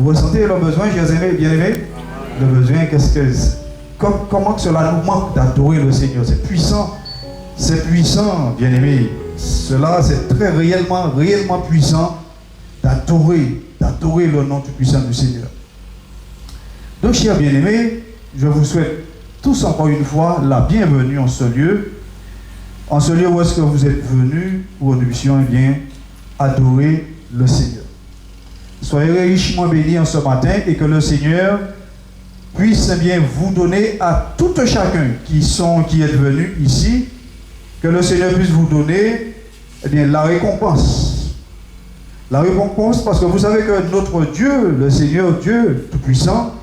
Vous ressentez le besoin, chers amis, bien-aimés? Le besoin, comment que cela nous manque d'adorer le Seigneur? C'est puissant, bien-aimés. Cela, c'est très réellement puissant d'adorer le nom tout puissant du Seigneur. Donc, chers bien-aimés, je vous souhaite tous encore une fois la bienvenue en ce lieu où est-ce que vous êtes venus pour nous puissions bien adorer le Seigneur. Soyez richement bénis en ce matin et que le Seigneur puisse bien vous donner à tout chacun qui est venu ici, que le Seigneur puisse vous donner la récompense. La récompense, parce que vous savez que notre Dieu, le Seigneur Dieu Tout-Puissant,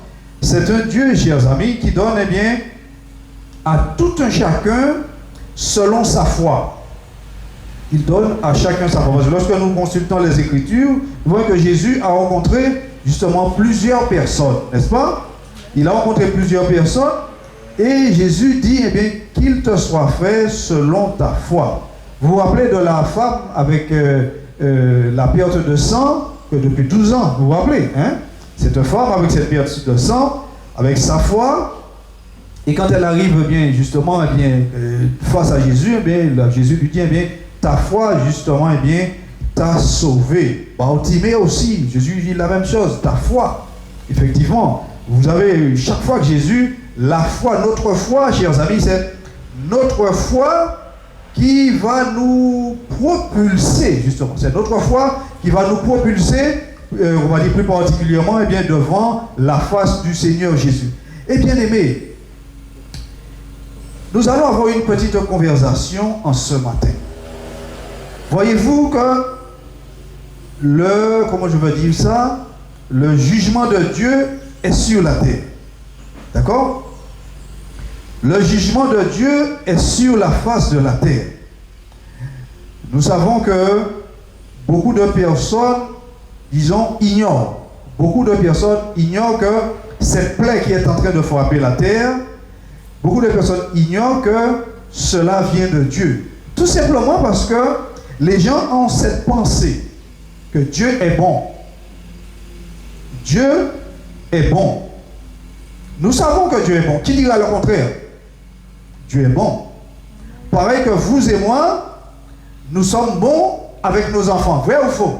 c'est un Dieu, chers amis, qui donne à tout un chacun selon sa foi. Il donne à chacun sa foi. Parce que lorsque nous consultons les Écritures, nous voyons que Jésus a rencontré justement plusieurs personnes, n'est-ce pas? Il a rencontré plusieurs personnes et Jésus dit, qu'il te soit fait selon ta foi. Vous vous rappelez de la femme avec la perte de sang que depuis 12 ans, vous vous rappelez, hein? Cette femme avec cette perte de sang, avec sa foi, et quand elle arrive justement face à Jésus, Jésus lui dit, ta foi justement t'a sauvé. Bartimée aussi, Jésus dit la même chose, ta foi. Effectivement, vous avez chaque fois que Jésus, notre foi, chers amis, c'est notre foi qui va nous propulser, justement. C'est notre foi qui va nous propulser, on va dire plus particulièrement, devant la face du Seigneur Jésus. Et bien aimé, nous allons avoir une petite conversation en ce matin. Voyez-vous que le jugement de Dieu est sur la terre. D'accord? Le jugement de Dieu est sur la face de la terre. Nous savons que beaucoup de personnes, ignorent. Beaucoup de personnes ignorent que cette plaie qui est en train de frapper la terre, beaucoup de personnes ignorent que cela vient de Dieu. Tout simplement parce que les gens ont cette pensée que Dieu est bon. Dieu est bon. Nous savons que Dieu est bon. Qui dira le contraire? Dieu est bon. Pareil que vous et moi, nous sommes bons avec nos enfants. Vrai ou faux?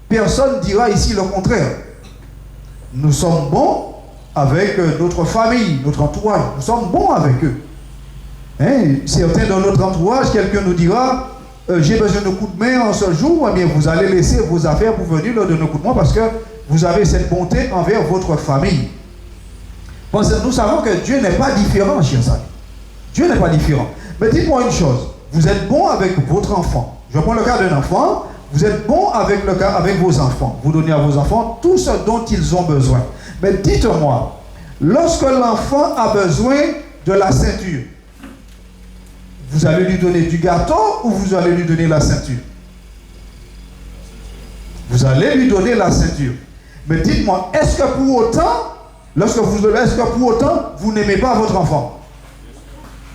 Personne ne dira ici le contraire. Nous sommes bons avec notre famille, notre entourage. Nous sommes bons avec eux. Certains dans notre entourage, quelqu'un nous dira, j'ai besoin de coups de main en ce jour, vous allez laisser vos affaires pour venir leur donner un coup de main parce que vous avez cette bonté envers votre famille. Parce que nous savons que Dieu n'est pas différent, chers amis. Dieu n'est pas différent. Mais dites-moi une chose, vous êtes bon avec votre enfant. Je prends le cas d'un enfant, vous êtes bon avec vos enfants. Vous donnez à vos enfants tout ce dont ils ont besoin. Mais dites-moi, lorsque l'enfant a besoin de la ceinture, vous allez lui donner du gâteau ou vous allez lui donner la ceinture? Vous allez lui donner la ceinture. Mais dites-moi, est-ce que pour autant, vous n'aimez pas votre enfant?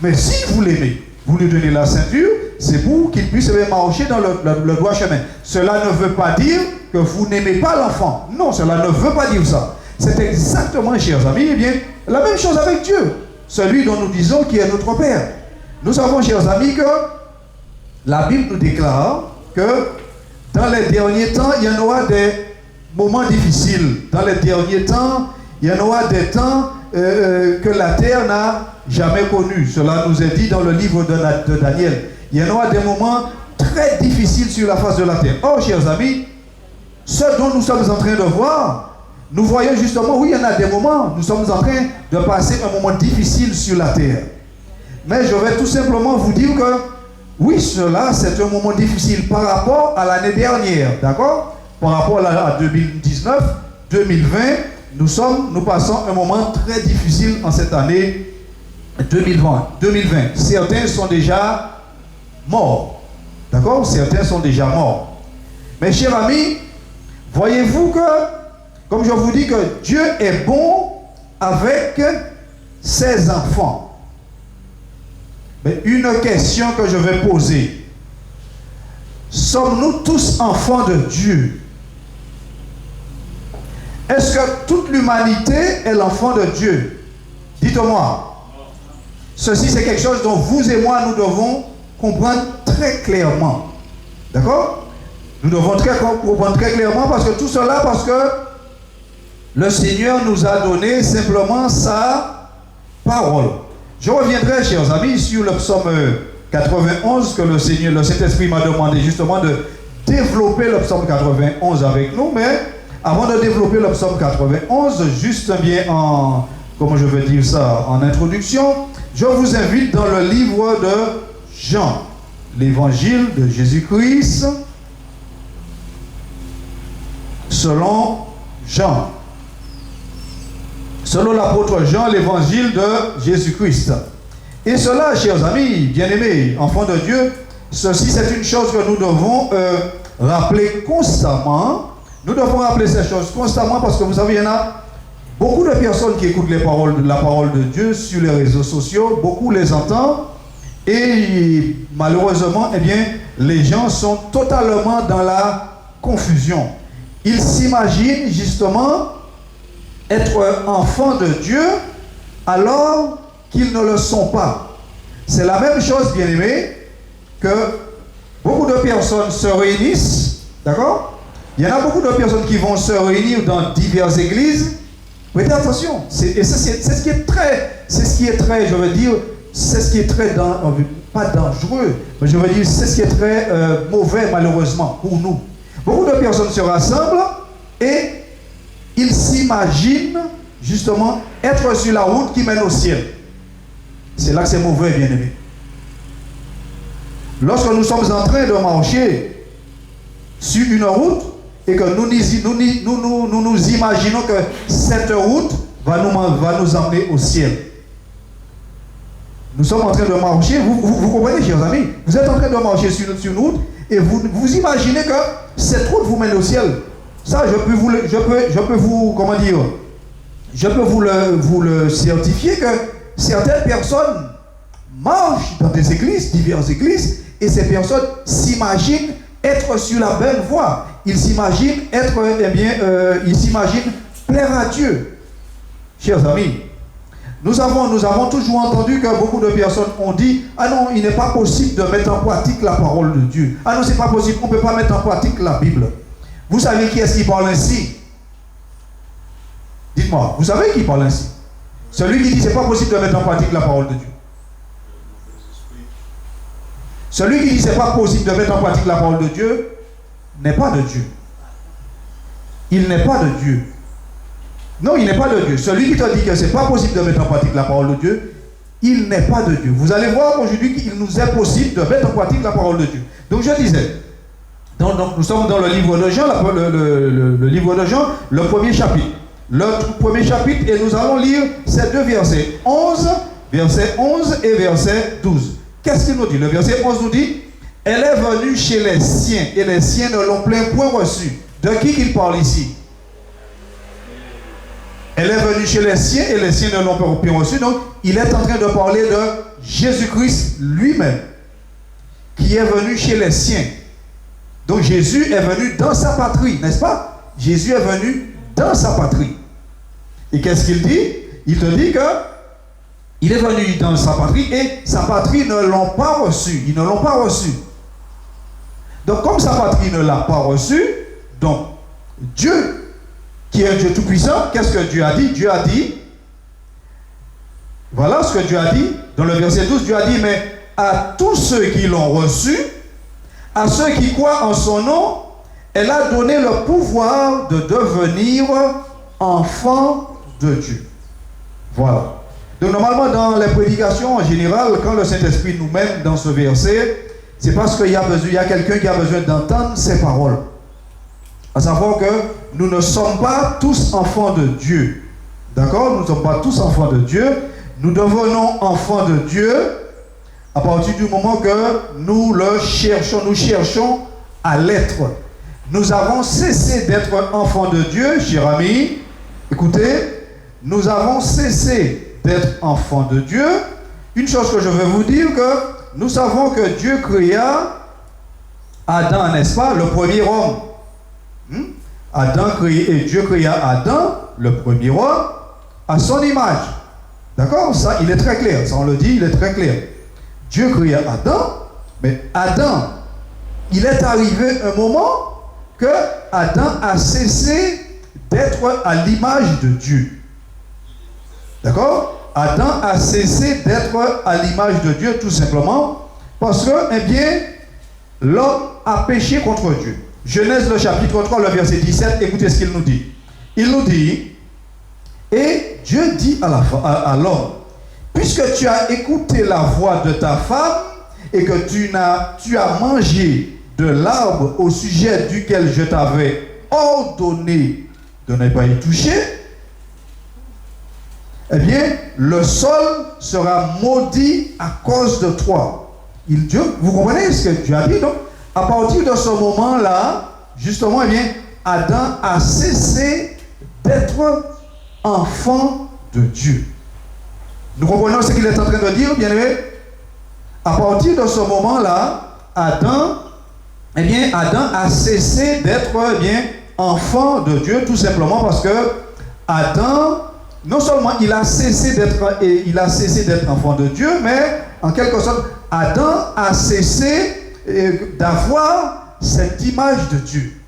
Mais si vous l'aimez, vous lui donnez la ceinture, c'est pour qu'il puisse marcher dans le droit chemin. Cela ne veut pas dire que vous n'aimez pas l'enfant. Non, cela ne veut pas dire ça. C'est exactement, chers amis, la même chose avec Dieu. Celui dont nous disons qu'il est notre Père. Nous savons, chers amis, que la Bible nous déclare que dans les derniers temps, il y en aura des moments difficiles. Dans les derniers temps, il y en aura des temps que la terre n'a jamais connus. Cela nous est dit dans le livre de Daniel. Il y en aura des moments très difficiles sur la face de la terre. Oh, chers amis, ce dont nous sommes en train de voir, nous voyons justement, oui, il y en a des moments, nous sommes en train de passer un moment difficile sur la terre. Mais je vais tout simplement vous dire que, oui, cela, c'est un moment difficile par rapport à l'année dernière, d'accord? Par rapport à 2019, 2020, nous passons un moment très difficile en cette année 2020. Certains sont déjà morts, d'accord? Certains sont déjà morts. Mais chers amis, voyez-vous que, comme je vous dis que Dieu est bon avec ses enfants. Mais une question que je vais poser. Sommes-nous tous enfants de Dieu? Est-ce que toute l'humanité est l'enfant de Dieu? Dites-moi. Ceci, c'est quelque chose dont vous et moi, nous devons comprendre très clairement. D'accord? Nous devons comprendre très clairement parce que tout cela, parce que le Seigneur nous a donné simplement sa parole. Je reviendrai, chers amis, sur le psaume 91 que le Seigneur, le Saint-Esprit m'a demandé justement de développer le psaume 91 avec nous. Mais avant de développer le psaume 91, juste bien en, comment je veux dire ça, en introduction, je vous invite dans le livre de Jean, l'évangile de Jésus-Christ, selon Jean. Selon l'apôtre Jean, l'évangile de Jésus-Christ. Et cela, chers amis, bien-aimés, enfants de Dieu, ceci c'est une chose que nous devons rappeler constamment. Nous devons rappeler ces choses constamment parce que vous savez, il y en a beaucoup de personnes qui écoutent la parole de Dieu sur les réseaux sociaux, beaucoup les entendent et malheureusement, eh bien, les gens sont totalement dans la confusion. Ils s'imaginent justement être enfants de Dieu alors qu'ils ne le sont pas. C'est la même chose, bien aimé, que beaucoup de personnes se réunissent, d'accord? Il y en a beaucoup de personnes qui vont se réunir dans diverses églises. Prêtez attention, c'est ce qui est très, je veux dire, c'est ce qui est très, pas dangereux, mais je veux dire, c'est ce qui est très mauvais malheureusement pour nous. Beaucoup de personnes se rassemblent et ils s'imaginent justement être sur la route qui mène au ciel. C'est là que c'est mauvais, bien aimé. Lorsque nous sommes en train de marcher sur une route et que nous imaginons que cette route va nous emmener au ciel. Nous sommes en train de marcher, vous comprenez, chers amis? Vous êtes en train de marcher sur une route et vous imaginez que cette route vous mène au ciel. Ça, je peux vous le certifier que certaines personnes marchent dans des églises, diverses églises, et ces personnes s'imaginent être sur la bonne voie. Ils s'imaginent être, ils s'imaginent plaire à Dieu. Chers amis, nous avons toujours entendu que beaucoup de personnes ont dit « Ah non, il n'est pas possible de mettre en pratique la parole de Dieu. Ah non, c'est pas possible, on ne peut pas mettre en pratique la Bible. » Vous savez qui est-ce qui parle ainsi? Dites-moi, vous savez qui parle ainsi? Celui qui dit c'est pas possible de mettre en pratique la parole de Dieu. Celui qui dit c'est pas possible de mettre en pratique la parole de Dieu n'est pas de Dieu. Il n'est pas de Dieu. Non, il n'est pas de Dieu. Celui qui te dit que c'est pas possible de mettre en pratique la parole de Dieu, il n'est pas de Dieu. Vous allez voir aujourd'hui qu'il nous est possible de mettre en pratique la parole de Dieu. Donc je disais, donc nous sommes dans le livre de Jean, le livre de Jean, le premier chapitre. Le premier chapitre, et nous allons lire ces deux versets, verset 11 et verset 12. Qu'est-ce qu'il nous dit? Le verset 11 nous dit, « Elle est venue chez les siens, et les siens ne l'ont point reçue. » De qui qu'il parle ici? Elle est venue chez les siens, et les siens ne l'ont point reçue. Donc, il est en train de parler de Jésus-Christ lui-même, qui est venu chez les siens. Donc, Jésus est venu dans sa patrie, n'est-ce pas? Jésus est venu dans sa patrie. Et qu'est-ce qu'il dit? Il te dit que il est venu dans sa patrie et sa patrie ne l'ont pas reçu. Ils ne l'ont pas reçu. Donc comme sa patrie ne l'a pas reçu, donc Dieu, qui est un Dieu tout-puissant, qu'est-ce que Dieu a dit? Dieu a dit, voilà ce que Dieu a dit, dans le verset 12, Dieu a dit, mais à tous ceux qui l'ont reçu, à ceux qui croient en son nom, elle a donné le pouvoir de devenir enfants de Dieu. Voilà. Donc normalement dans les prédications en général, quand le Saint-Esprit nous mène dans ce verset, c'est parce qu'il y a quelqu'un qui a besoin d'entendre ces paroles. À savoir que nous ne sommes pas tous enfants de Dieu. D'accord? Nous ne sommes pas tous enfants de Dieu. Nous devenons enfants de Dieu à partir du moment que nous cherchons à l'être. Nous avons cessé d'être enfants de Dieu, chers amis. Écoutez, nous avons cessé d'être enfants de Dieu. Une chose que je veux vous dire, que nous savons que Dieu créa Adam, n'est-ce pas, le premier homme. Dieu créa Adam, le premier homme, à son image. D'accord? Ça, il est très clair. Ça, on le dit, il est très clair. Dieu créa Adam, mais Adam, il est arrivé un moment que Adam a cessé d'être à l'image de Dieu. D'accord? Adam a cessé d'être à l'image de Dieu, tout simplement, parce que, eh bien, l'homme a péché contre Dieu. Genèse le chapitre 3, le verset 17, écoutez ce qu'il nous dit. Il nous dit, et Dieu dit à l'homme, puisque tu as écouté la voix de ta femme et que tu as mangé de l'arbre au sujet duquel je t'avais ordonné de ne pas y toucher, eh bien, le sol sera maudit à cause de toi. Vous comprenez ce que Dieu a dit, donc? À partir de ce moment-là, justement, eh bien, Adam a cessé d'être enfant de Dieu. Nous comprenons ce qu'il est en train de dire, bien aimé? À partir de ce moment-là, Adam a cessé d'être, eh bien, enfant de Dieu, tout simplement parce que Adam, non seulement il a cessé d'être enfant de Dieu, mais en quelque sorte, Adam a cessé d'avoir cette image de Dieu.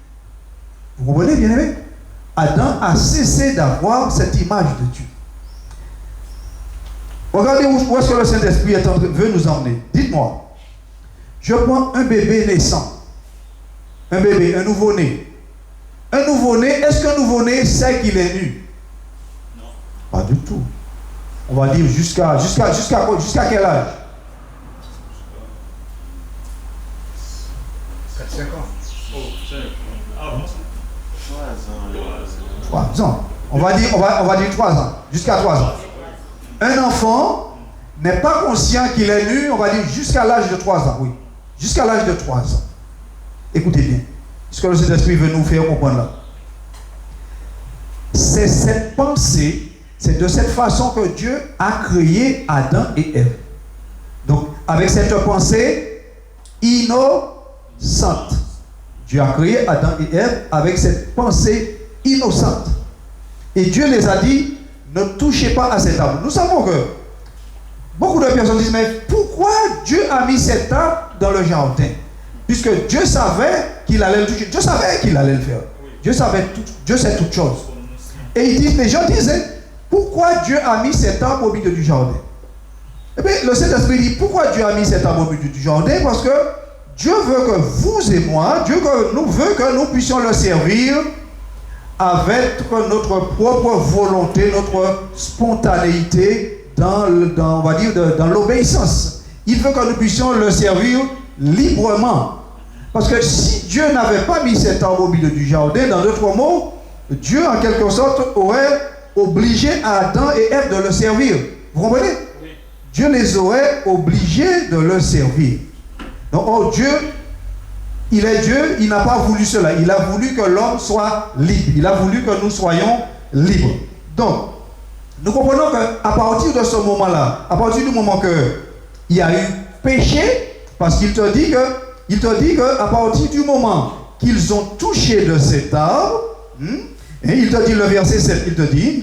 Vous comprenez, bien aimé? Adam a cessé d'avoir cette image de Dieu. Regardez où est-ce que le Saint-Esprit veut nous emmener. Dites-moi, je prends un bébé naissant, un bébé, un nouveau-né. Un nouveau-né, est-ce qu'un nouveau-né sait qu'il est nu? Non. Pas du tout. On va dire jusqu'à quel âge? 5 ans. 3 ans. On va dire 3 ans. Jusqu'à 3 ans. Un enfant n'est pas conscient qu'il est nu, on va dire jusqu'à l'âge de 3 ans. Oui. Jusqu'à l'âge de 3 ans. Écoutez bien. Ce que le Saint-Esprit veut nous faire comprendre là. C'est cette pensée, c'est de cette façon que Dieu a créé Adam et Ève. Donc, avec cette pensée innocente. Dieu a créé Adam et Ève avec cette pensée innocente. Et Dieu les a dit, ne touchez pas à cet arbre. Nous savons que beaucoup de personnes disent, mais pourquoi Dieu a mis cet arbre dans le jardin? Puisque Dieu savait qu'il allait le toucher. Dieu savait qu'il allait le faire. Dieu sait toutes choses. Et les gens disaient, pourquoi Dieu a mis cet arbre au milieu du jardin? Eh bien, le Saint-Esprit dit, pourquoi Dieu a mis cet arbre au milieu du jardin? Parce que Dieu veut que vous et moi, Dieu veut que nous puissions le servir avec notre propre volonté, notre spontanéité dans l'obéissance. Il veut que nous puissions le servir librement. Parce que si Dieu n'avait pas mis cet arbre au milieu du jardin, dans d'autres mots, Dieu en quelque sorte aurait obligé Adam et Ève de le servir. Vous comprenez? Oui. Dieu les aurait obligés de le servir. Donc, oh, Dieu, il est Dieu, il n'a pas voulu cela. Il a voulu que l'homme soit libre. Il a voulu que nous soyons libres. Donc, nous comprenons qu'à partir de ce moment-là, à partir du moment qu'il y a eu péché, parce qu'il te dit qu'à partir du moment qu'ils ont touché de cet arbre, et il te dit le verset 7, il te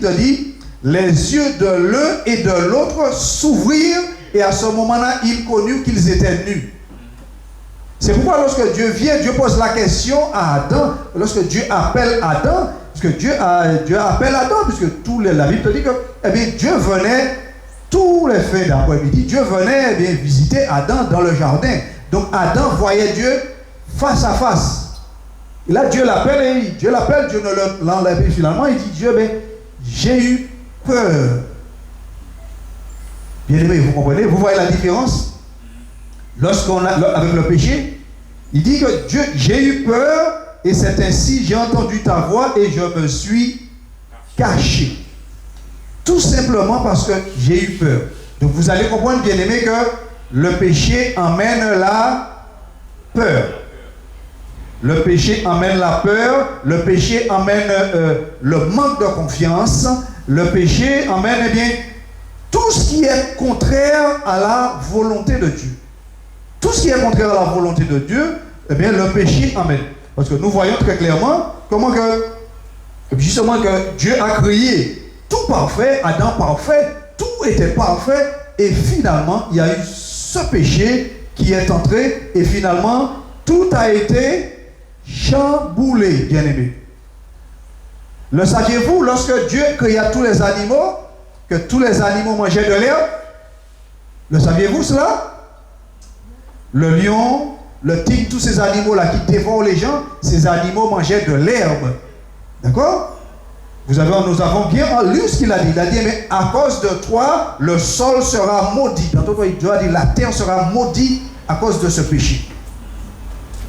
dit, les yeux de l'un et de l'autre s'ouvrirent, et à ce moment-là, ils connurent qu'ils étaient nus. C'est pourquoi lorsque Dieu vient, Dieu pose la question à Adam, lorsque Dieu appelle Adam, parce que Dieu appelle Adam, puisque la Bible te dit que eh bien, Dieu venait tous les fins d'après-midi, Dieu venait eh bien, visiter Adam dans le jardin. Donc Adam voyait Dieu face à face. Et là Dieu l'appelle, Dieu ne l'enlève pas finalement, il dit Dieu, ben, j'ai eu peur. Bien aimé, vous comprenez? Vous voyez la différence? Avec le péché, il dit que Dieu, j'ai eu peur et c'est ainsi j'ai entendu ta voix et je me suis caché. Tout simplement parce que j'ai eu peur. Donc vous allez comprendre, bien aimé, que le péché emmène la peur. Le péché emmène la peur, le péché emmène le manque de confiance, le péché emmène eh bien, tout ce qui est contraire à la volonté de Dieu. Tout ce qui est contraire à la volonté de Dieu, eh bien, le péché amène. Parce que nous voyons très clairement comment que, justement que Dieu a créé tout parfait, Adam parfait, tout était parfait, et finalement, il y a eu ce péché qui est entré, et finalement, tout a été chamboulé, bien-aimé. Le saviez-vous, lorsque Dieu créa tous les animaux, que tous les animaux mangeaient de l'herbe? Le saviez-vous cela? Le lion, le tigre, tous ces animaux-là qui dévorent les gens, ces animaux mangeaient de l'herbe. D'accord? Nous avons bien lu ce qu'il a dit. Il a dit, mais à cause de toi, le sol sera maudit. Dans d'autres, Dieu a dit, la terre sera maudite à cause de ce péché.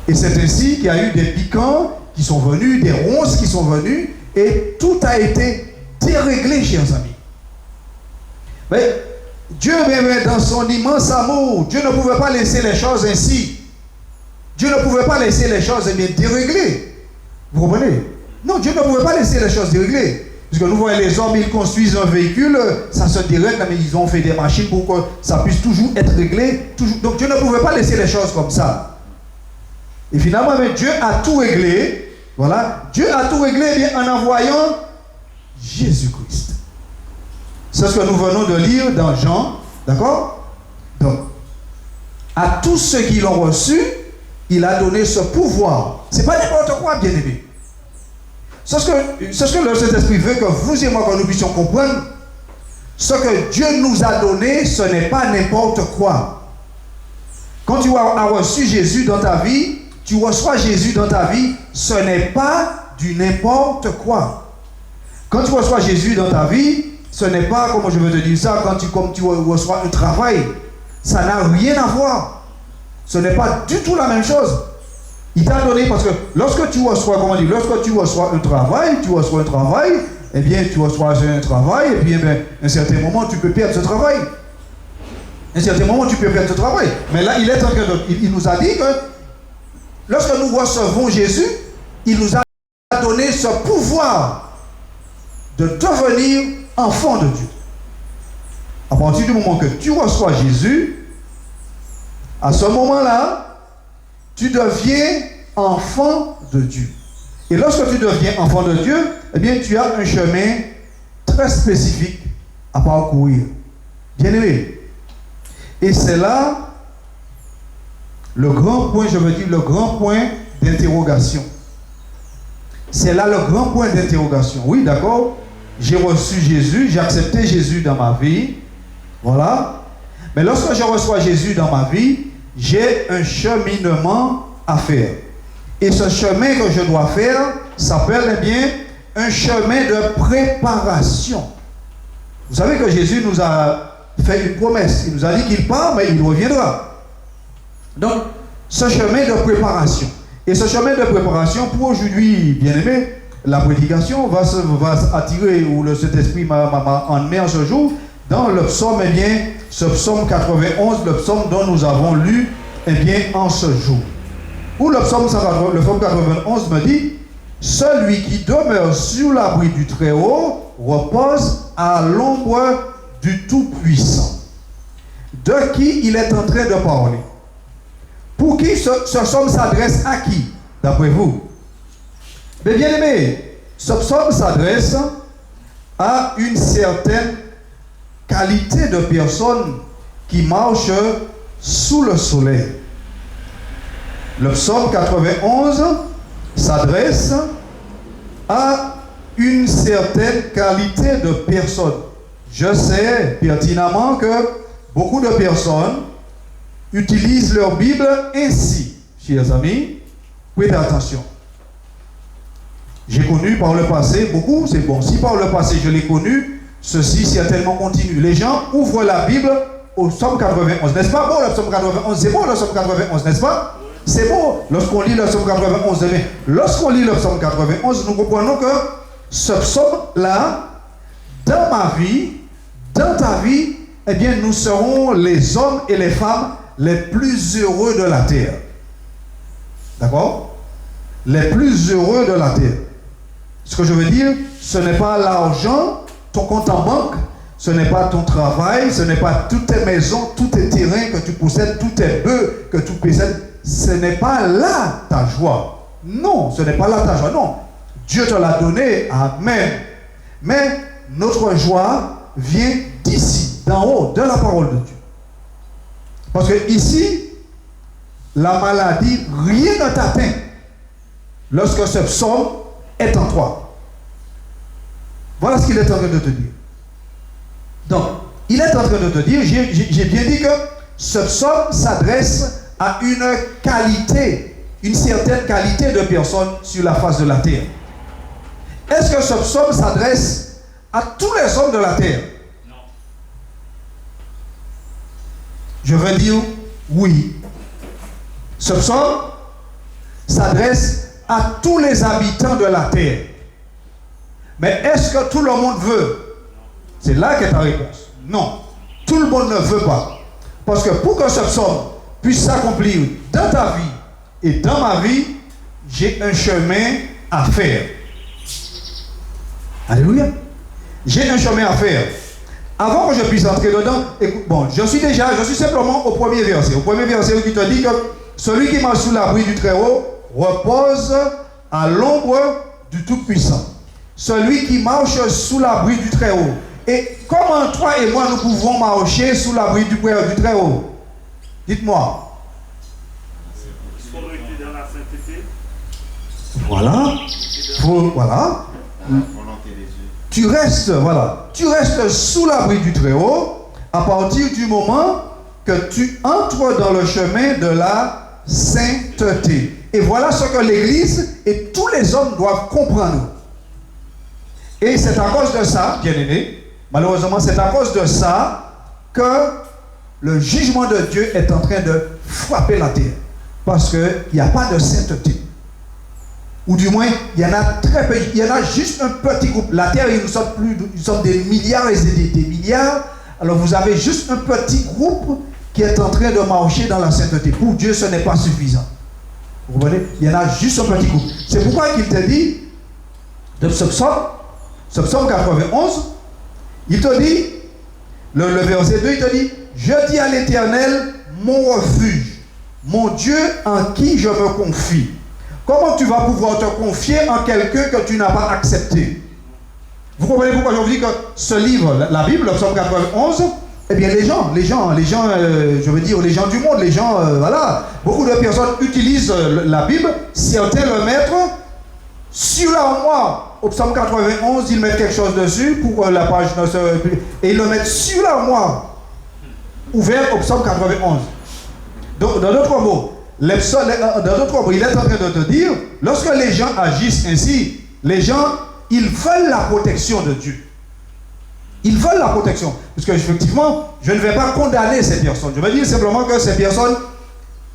Et c'est ainsi qu'il y a eu des piquants qui sont venus, des ronces qui sont venues, et tout a été déréglé, chers amis. Mais Dieu, même dans son immense amour, Dieu ne pouvait pas laisser les choses ainsi. Dieu ne pouvait pas laisser les choses déréglées. Vous comprenez? Non, Dieu ne pouvait pas laisser les choses déréglées. Parce que nous voyons les hommes, ils construisent un véhicule, ça se dérègle, mais ils ont fait des machines pour que ça puisse toujours être réglé. Toujours. Donc Dieu ne pouvait pas laisser les choses comme ça. Et finalement, Dieu a tout réglé. Voilà. Dieu a tout réglé bien, en envoyant Jésus-Christ. C'est ce que nous venons de lire dans Jean. D'accord? Donc, à tous ceux qui l'ont reçu, il a donné ce pouvoir. Ce n'est pas n'importe quoi, bien-aimé. C'est ce que le Saint-Esprit veut que vous et moi, que nous puissions comprendre. Ce que Dieu nous a donné, ce n'est pas n'importe quoi. Quand tu as reçu Jésus dans ta vie, tu reçois Jésus dans ta vie, ce n'est pas du n'importe quoi. Quand tu reçois Jésus dans ta vie, ce n'est pas, comment je veux te dire ça, comme tu reçois un travail. Ça n'a rien à voir. Ce n'est pas du tout la même chose. Il t'a donné, parce que lorsque tu reçois, lorsque tu reçois un travail, eh bien, tu reçois un travail, et puis, à un certain moment, tu peux perdre ce travail. À un certain moment, tu peux perdre ce travail. Mais là, il nous a dit que lorsque nous recevons Jésus, il nous a donné ce pouvoir de devenir enfant de Dieu. À partir du moment que tu reçois Jésus, à ce moment-là, tu deviens enfant de Dieu. Et lorsque tu deviens enfant de Dieu, eh bien, tu as un chemin très spécifique à parcourir. Bien aimé. Et c'est là le grand point, je veux dire, le grand point d'interrogation. C'est là le grand point d'interrogation. Oui, d'accord. J'ai reçu Jésus, j'ai accepté Jésus dans ma vie. Voilà. Mais lorsque je reçois Jésus dans ma vie, j'ai un cheminement à faire. Et ce chemin que je dois faire s'appelle eh bien un chemin de préparation. Vous savez que Jésus nous a fait une promesse. Il nous a dit qu'il part, mais il reviendra. Donc, ce chemin de préparation. Et ce chemin de préparation, pour aujourd'hui, bien aimé, la prédication va attirer, ou le Saint-Esprit m'a emmené en ce jour, dans le psaume, eh bien, ce psaume 91, le psaume dont nous avons lu, eh bien, en ce jour. Où le psaume 91 me dit, celui qui demeure sous l'abri du Très-Haut repose à l'ombre du Tout-Puissant, de qui il est en train de parler. Pour qui ce psaume s'adresse à qui, d'après vous? Mais bien aimé, ce psaume s'adresse à une certaine qualité de personnes qui marchent sous le soleil. Le psaume 91 s'adresse à une certaine qualité de personnes. Je sais pertinemment que beaucoup de personnes utilisent leur Bible ainsi, chers amis. Prêtez attention. J'ai connu par le passé beaucoup, c'est bon. Si par le passé je l'ai connu, ceci certainement continue. Les gens ouvrent la Bible au psaume 91, n'est-ce pas? Bon, le psaume 91, c'est beau le psaume 91, n'est-ce pas? C'est beau lorsqu'on lit le psaume 91. Mais lorsqu'on lit le psaume 91, nous comprenons que ce psaume-là, dans ma vie, dans ta vie, eh bien, nous serons les hommes et les femmes les plus heureux de la terre. D'accord? Les plus heureux de la terre. Ce que je veux dire, ce n'est pas l'argent, ton compte en banque, ce n'est pas ton travail, ce n'est pas toutes tes maisons, tous tes terrains que tu possèdes, tous tes bœufs que tu possèdes. Ce n'est pas là ta joie. Non, ce n'est pas là ta joie. Non. Dieu te l'a donné, amen. Mais notre joie vient d'ici, d'en haut, de la parole de Dieu. Parce que ici, la maladie, rien ne t'atteint lorsque ce psaume est en toi. Voilà ce qu'il est en train de te dire. Donc, il est en train de te dire, j'ai bien dit que ce psaume s'adresse à une qualité, une certaine qualité de personnes sur la face de la terre. Est-ce que ce psaume s'adresse à tous les hommes de la terre? Non. Je veux dire oui. Ce psaume s'adresse à tous les habitants de la terre. Mais est-ce que tout le monde veut? C'est là qu'est ta réponse. Non. Tout le monde ne veut pas. Parce que pour que ce psaume puisse s'accomplir dans ta vie et dans ma vie, j'ai un chemin à faire. Alléluia. J'ai un chemin à faire. Avant que je puisse entrer dedans, écoute, bon, je suis simplement au premier verset. Au premier verset qui te dit que celui qui marche sous l'abri du Très-Haut repose à l'ombre du Tout-Puissant. Celui qui marche sous l'abri du Très-Haut. Et comment toi et moi nous pouvons marcher sous l'abri du Très-Haut? Dites-moi. Il faut rester dans la sainteté. Voilà. Voilà. Tu restes sous l'abri du Très-Haut à partir du moment que tu entres dans le chemin de la sainteté. Et voilà ce que l'Église et tous les hommes doivent comprendre. Et c'est à cause de ça, bien-aimés, malheureusement, c'est à cause de ça que le jugement de Dieu est en train de frapper la terre. Parce qu'il n'y a pas de sainteté. Ou du moins, il y en a très peu. Il y en a juste un petit groupe. La terre, nous sommes des milliards et des milliards. Alors vous avez juste un petit groupe qui est en train de marcher dans la sainteté. Pour Dieu, ce n'est pas suffisant. Vous comprenez? Il y en a juste un petit groupe. C'est pourquoi il te dit, de ce psaume 91, il te dit, le verset 2, il te dit, je dis à l'Éternel, mon refuge, mon Dieu en qui je me confie. Comment tu vas pouvoir te confier en quelqu'un que tu n'as pas accepté? Vous comprenez pourquoi je vous dis que ce livre, la Bible, le psaume 91, eh bien les gens, je veux dire les gens du monde, les gens, voilà, beaucoup de personnes utilisent la Bible, certains le mettent sur l'armoire. Au psaume 91, ils mettent quelque chose dessus pour la page, et ils le mettent sur l'armoire, ouvert au psaume 91. Donc, dans d'autres mots, il est en train de te dire, lorsque les gens agissent ainsi, les gens, ils veulent la protection de Dieu. Ils veulent la protection. Parce que, effectivement, je ne vais pas condamner ces personnes. Je veux dire simplement que ces personnes,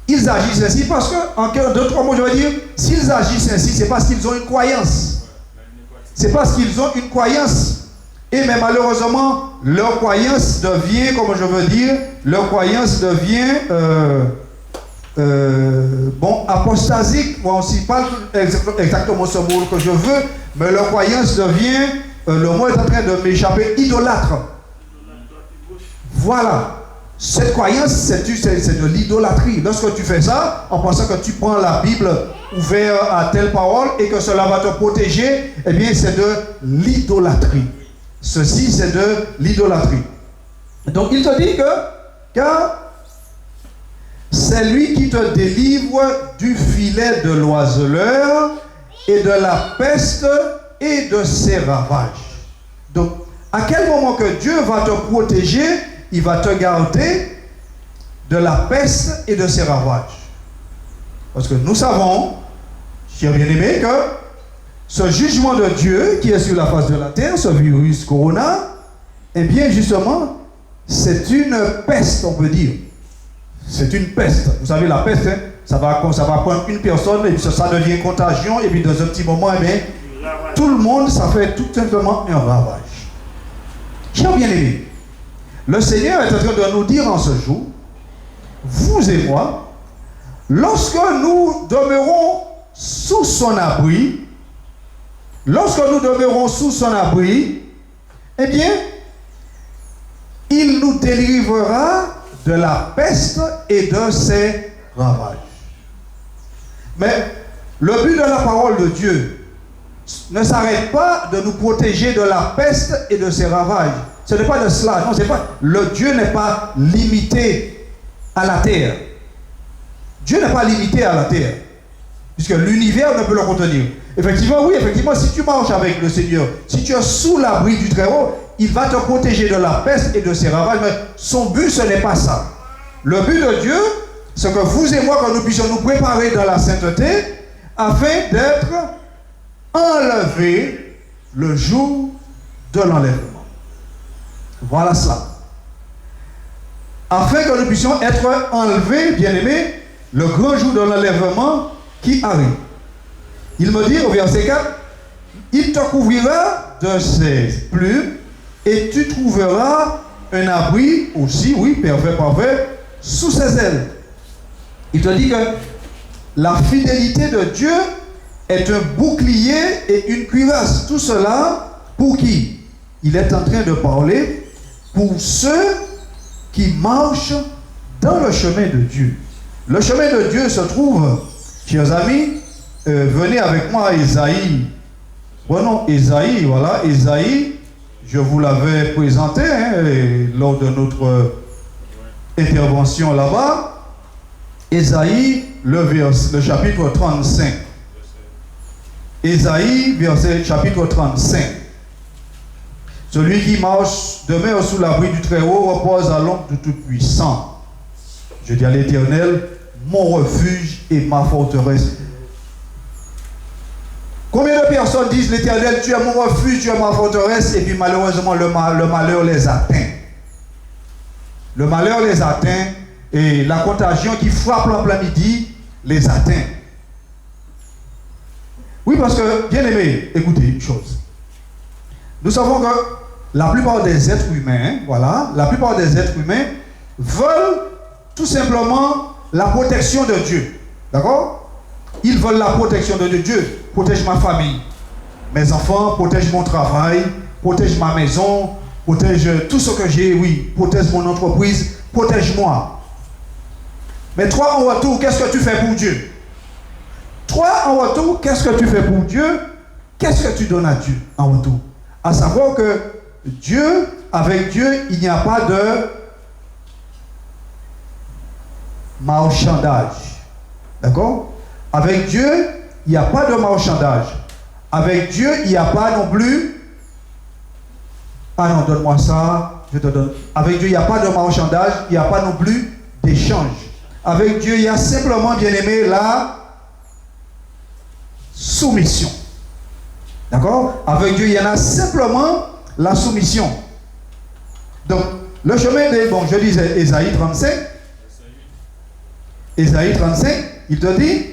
ils agissent ainsi parce que, en d'autres mots, je veux dire, s'ils agissent ainsi, c'est parce qu'ils ont une croyance. C'est parce qu'ils ont une croyance. Et mais malheureusement, leur croyance devient, comme je veux dire, leur croyance devient... apostasique, bon, si pas exactement ce mot que je veux, mais leur croyance devient, le mot est en train de m'échapper, idolâtre. Voilà. Cette croyance, c'est de l'idolâtrie. Lorsque tu fais ça, en pensant que tu prends la Bible ouverte à telle parole et que cela va te protéger, eh bien, c'est de l'idolâtrie. Ceci, c'est de l'idolâtrie. Donc, il te dit que, car c'est lui qui te délivre du filet de l'oiseleur et de la peste et de ses ravages. Donc, à quel moment que Dieu va te protéger, il va te garder de la peste et de ses ravages. Parce que nous savons, chers bien-aimés, que ce jugement de Dieu qui est sur la face de la terre, ce virus corona, eh bien justement, c'est une peste, on peut dire. C'est une peste. Vous savez, la peste, hein, ça va prendre une personne et puis ça devient contagion. Et puis dans un petit moment, eh bien, tout le monde, ça fait tout simplement un ravage. Chers bien-aimés, le Seigneur est en train de nous dire en ce jour, vous et moi, lorsque nous demeurons sous son abri, eh bien, il nous délivrera de la peste et de ses ravages. Mais le but de la parole de Dieu, ne s'arrête pas de nous protéger de la peste et de ses ravages. Ce n'est pas de cela. Non, c'est pas. Le Dieu n'est pas limité à la terre. Dieu n'est pas limité à la terre. Puisque l'univers ne peut le contenir. Effectivement, oui, effectivement, si tu marches avec le Seigneur, si tu es sous l'abri du Très-Haut, il va te protéger de la peste et de ses ravages. Mais son but, ce n'est pas ça. Le but de Dieu, c'est que vous et moi, que nous puissions nous préparer dans la sainteté, afin d'être enlevés le jour de l'enlèvement. Voilà cela. Afin que nous puissions être enlevés, bien-aimés, le grand jour de l'enlèvement qui arrive. Il me dit au verset 4, il te couvrira de ses plumes et tu trouveras un abri aussi, oui, parfait, sous ses ailes. Il te dit que la fidélité de Dieu est un bouclier et une cuirasse. Tout cela, pour qui? Il est en train de parler pour ceux qui marchent dans le chemin de Dieu. Le chemin de Dieu se trouve, chers amis, venez avec moi à Ésaïe. Bon, Ésaïe, voilà, Ésaïe, je vous l'avais présenté lors de notre intervention là-bas. Ésaïe, le chapitre 35. Ésaïe, chapitre 35. Celui qui marche demeure sous l'abri du Très-Haut repose à l'ombre du Tout-Puissant. Je dis à l'Éternel, mon refuge et ma forteresse. Combien de personnes disent l'Éternel, tu es mon refuge, tu es ma forteresse, et puis malheureusement le malheur les atteint. Le malheur les atteint et la contagion qui frappe en plein midi les atteint. Oui, parce que, bien aimé, écoutez une chose. Nous savons que la plupart des êtres humains, la plupart des êtres humains veulent tout simplement la protection de Dieu. D'accord? Ils veulent la protection de Dieu. Dieu, protège ma famille, mes enfants, protège mon travail, protège ma maison, protège tout ce que j'ai, oui, protège mon entreprise, protège-moi. Mais toi, en retour, qu'est-ce que tu fais pour Dieu? Toi, en retour, qu'est-ce que tu fais pour Dieu? Qu'est-ce que tu donnes à Dieu en retour? À savoir que Dieu, avec Dieu, il n'y a pas de marchandage. D'accord? Avec Dieu, il n'y a pas de marchandage. Avec Dieu, il n'y a pas non plus... Ah non, donne-moi ça, je te donne. Avec Dieu, il n'y a pas de marchandage, il n'y a pas non plus d'échange. Avec Dieu, il y a simplement, bien aimé, la soumission. D'accord? Avec Dieu, il y en a simplement la soumission. Donc, le chemin des... Bon, je disais Ésaïe 35. Ésaïe 35, il te dit...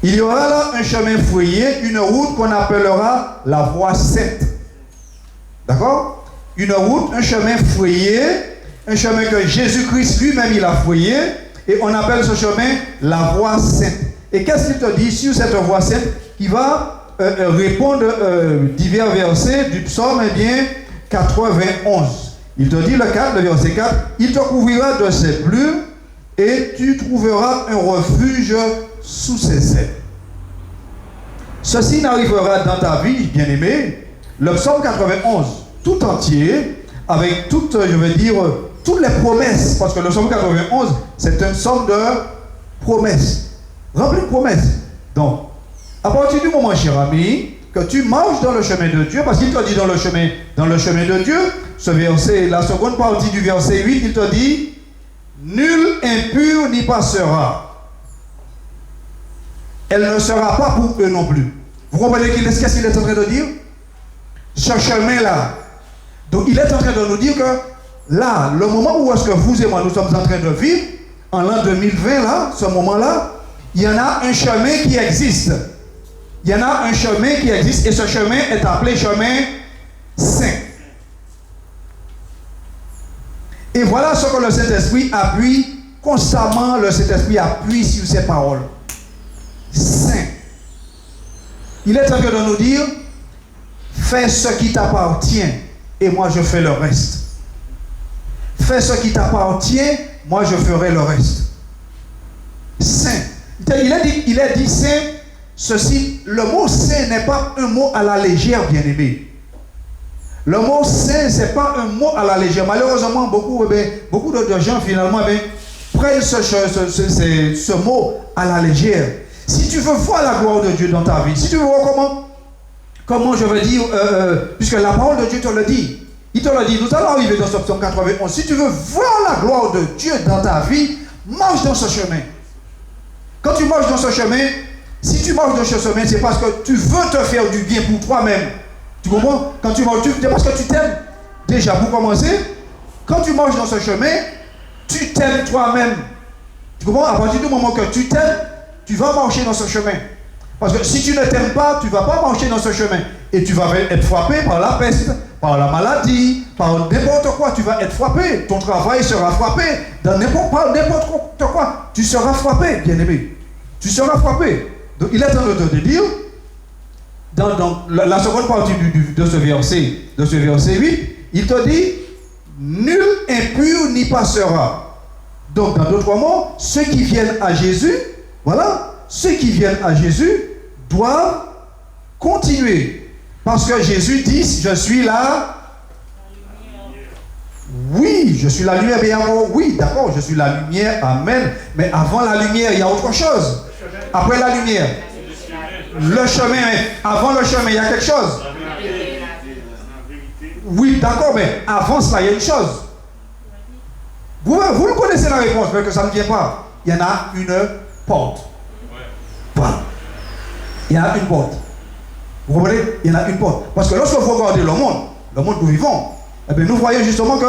Il y aura là un chemin frayé, une route qu'on appellera la voie sainte. D'accord? Une route, un chemin frayé, un chemin que Jésus-Christ lui-même il a frayé, et on appelle ce chemin la voie sainte. Et qu'est-ce qu'il te dit sur cette voie sainte? Qui va répondre divers versets du psaume 91. Il te dit le verset 4, il te couvrira de ses plumes et tu trouveras un refuge sous ses ailes. Ceci n'arrivera dans ta vie, bien-aimé, le psaume 91, tout entier, avec toutes, je veux dire, toutes les promesses, parce que le psaume 91, c'est un psaume de promesses, rempli de promesses. Donc, à partir du moment, cher ami, que tu marches dans le chemin de Dieu, parce qu'il te dit dans le chemin de Dieu, ce verset, la seconde partie du verset 8, il te dit, nul impur n'y passera. Elle ne sera pas pour eux non plus. Vous comprenez qu'est-ce qu'il est en train de dire? Ce chemin-là. Donc il est en train de nous dire que là, le moment où est-ce que vous et moi nous sommes en train de vivre, en l'an 2020, là, ce moment-là, il y en a un chemin qui existe. Il y en a un chemin qui existe et ce chemin est appelé chemin saint. Et voilà ce que le Saint-Esprit appuie constamment, le Saint-Esprit appuie sur ces paroles. Saint. Il est en train de nous dire, fais ce qui t'appartient et moi je fais le reste. Fais ce qui t'appartient, moi je ferai le reste. Saint. Il a dit saint, ceci, le mot saint n'est pas un mot à la légère, bien-aimé. Le mot saint, ce n'est pas un mot à la légère. Malheureusement, beaucoup de gens, finalement, prennent ce mot à la légère. Si tu veux voir la gloire de Dieu dans ta vie, si tu veux voir comment je veux dire, puisque la parole de Dieu te le dit, il te le dit, nous allons arriver dans ce psaume 91. Si tu veux voir la gloire de Dieu dans ta vie, marche dans ce chemin. Quand tu marches dans ce chemin, si tu marches dans ce chemin, c'est parce que tu veux te faire du bien pour toi-même. Tu comprends? Quand tu marches, c'est parce que tu t'aimes. Déjà, pour commencer, quand tu marches dans ce chemin, tu t'aimes toi-même. Tu comprends? À partir du moment que tu t'aimes, tu vas marcher dans ce chemin. Parce que si tu ne t'aimes pas, tu ne vas pas marcher dans ce chemin. Et tu vas être frappé par la peste, par la maladie, par n'importe quoi. Tu vas être frappé. Ton travail sera frappé. Par n'importe quoi. Tu seras frappé, bien-aimé. Tu seras frappé. Donc il est en train de te dire, dans la seconde partie de ce verset 8, il te dit, nul impur n'y passera. Donc, dans d'autres mots, ceux qui viennent à Jésus, voilà, ceux qui viennent à Jésus doivent continuer. Parce que Jésus dit, je suis la... Oui, je suis la lumière, mais oui, d'accord, je suis la lumière, amen. Mais avant la lumière, il y a autre chose. Après la lumière, le chemin, avant le chemin, il y a quelque chose. Oui, d'accord, mais avant cela, il y a une chose. Vous le connaissez la réponse, mais que ça ne vient pas. Il y en a une porte. Voilà. Il y a une porte. Vous comprenez? Il y en a une porte. Parce que lorsque vous regardez le monde où nous vivons, eh bien, nous voyons justement que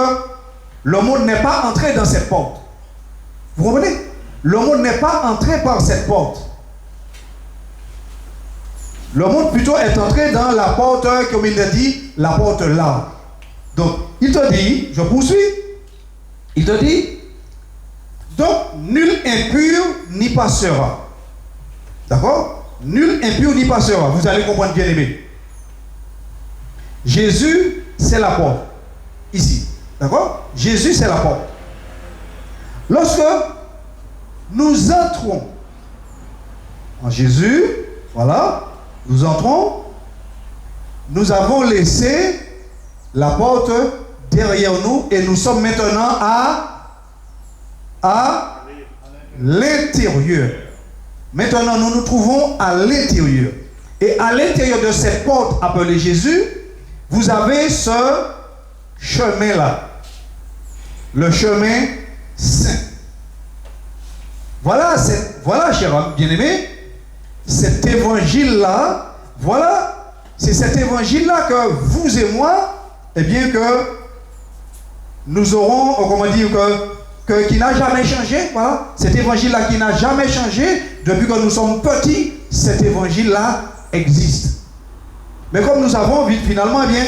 le monde n'est pas entré dans cette porte. Vous comprenez? Le monde n'est pas entré par cette porte. Le monde plutôt est entré dans la porte, comme il l'a dit, la porte là. Donc, il te dit, je poursuis, il te dit, donc, nul impur n'y passera. D'accord? Nul impur n'y passera. Vous allez comprendre, bien aimé. Jésus, c'est la porte. Ici. D'accord? Jésus, c'est la porte. Lorsque nous entrons en Jésus, voilà, nous entrons, nous avons laissé la porte derrière nous et nous sommes maintenant à l'intérieur. Maintenant, nous nous trouvons à l'intérieur. Et à l'intérieur de cette porte appelée Jésus, vous avez ce chemin-là. Le chemin saint. Voilà, cher bien-aimé, cet évangile-là, voilà, c'est cet évangile-là que vous et moi, eh bien que nous aurons, comment dire, qui n'a jamais changé, voilà, cet évangile-là qui n'a jamais changé, depuis que nous sommes petits, cet évangile-là existe. Mais comme nous savons, finalement, eh bien,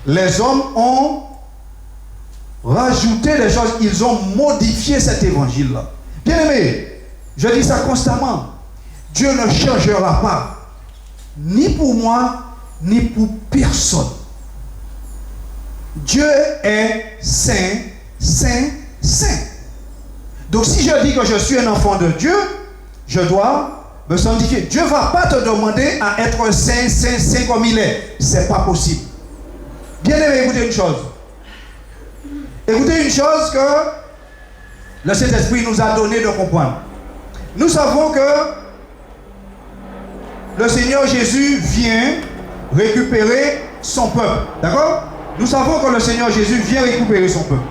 les hommes ont rajouté des choses, ils ont modifié cet évangile-là. Bien aimé, je dis ça constamment, Dieu ne changera pas, ni pour moi, ni pour personne. Dieu est saint, saint, saint. Donc si je dis que je suis un enfant de Dieu, je dois me sanctifier. Dieu ne va pas te demander à être saint, saint, saint comme il est. Ce n'est pas possible. Bien aimé, écoutez une chose. Écoutez une chose que le Saint-Esprit nous a donné de comprendre. Nous savons que le Seigneur Jésus vient récupérer son peuple. D'accord? Nous savons que le Seigneur Jésus vient récupérer son peuple.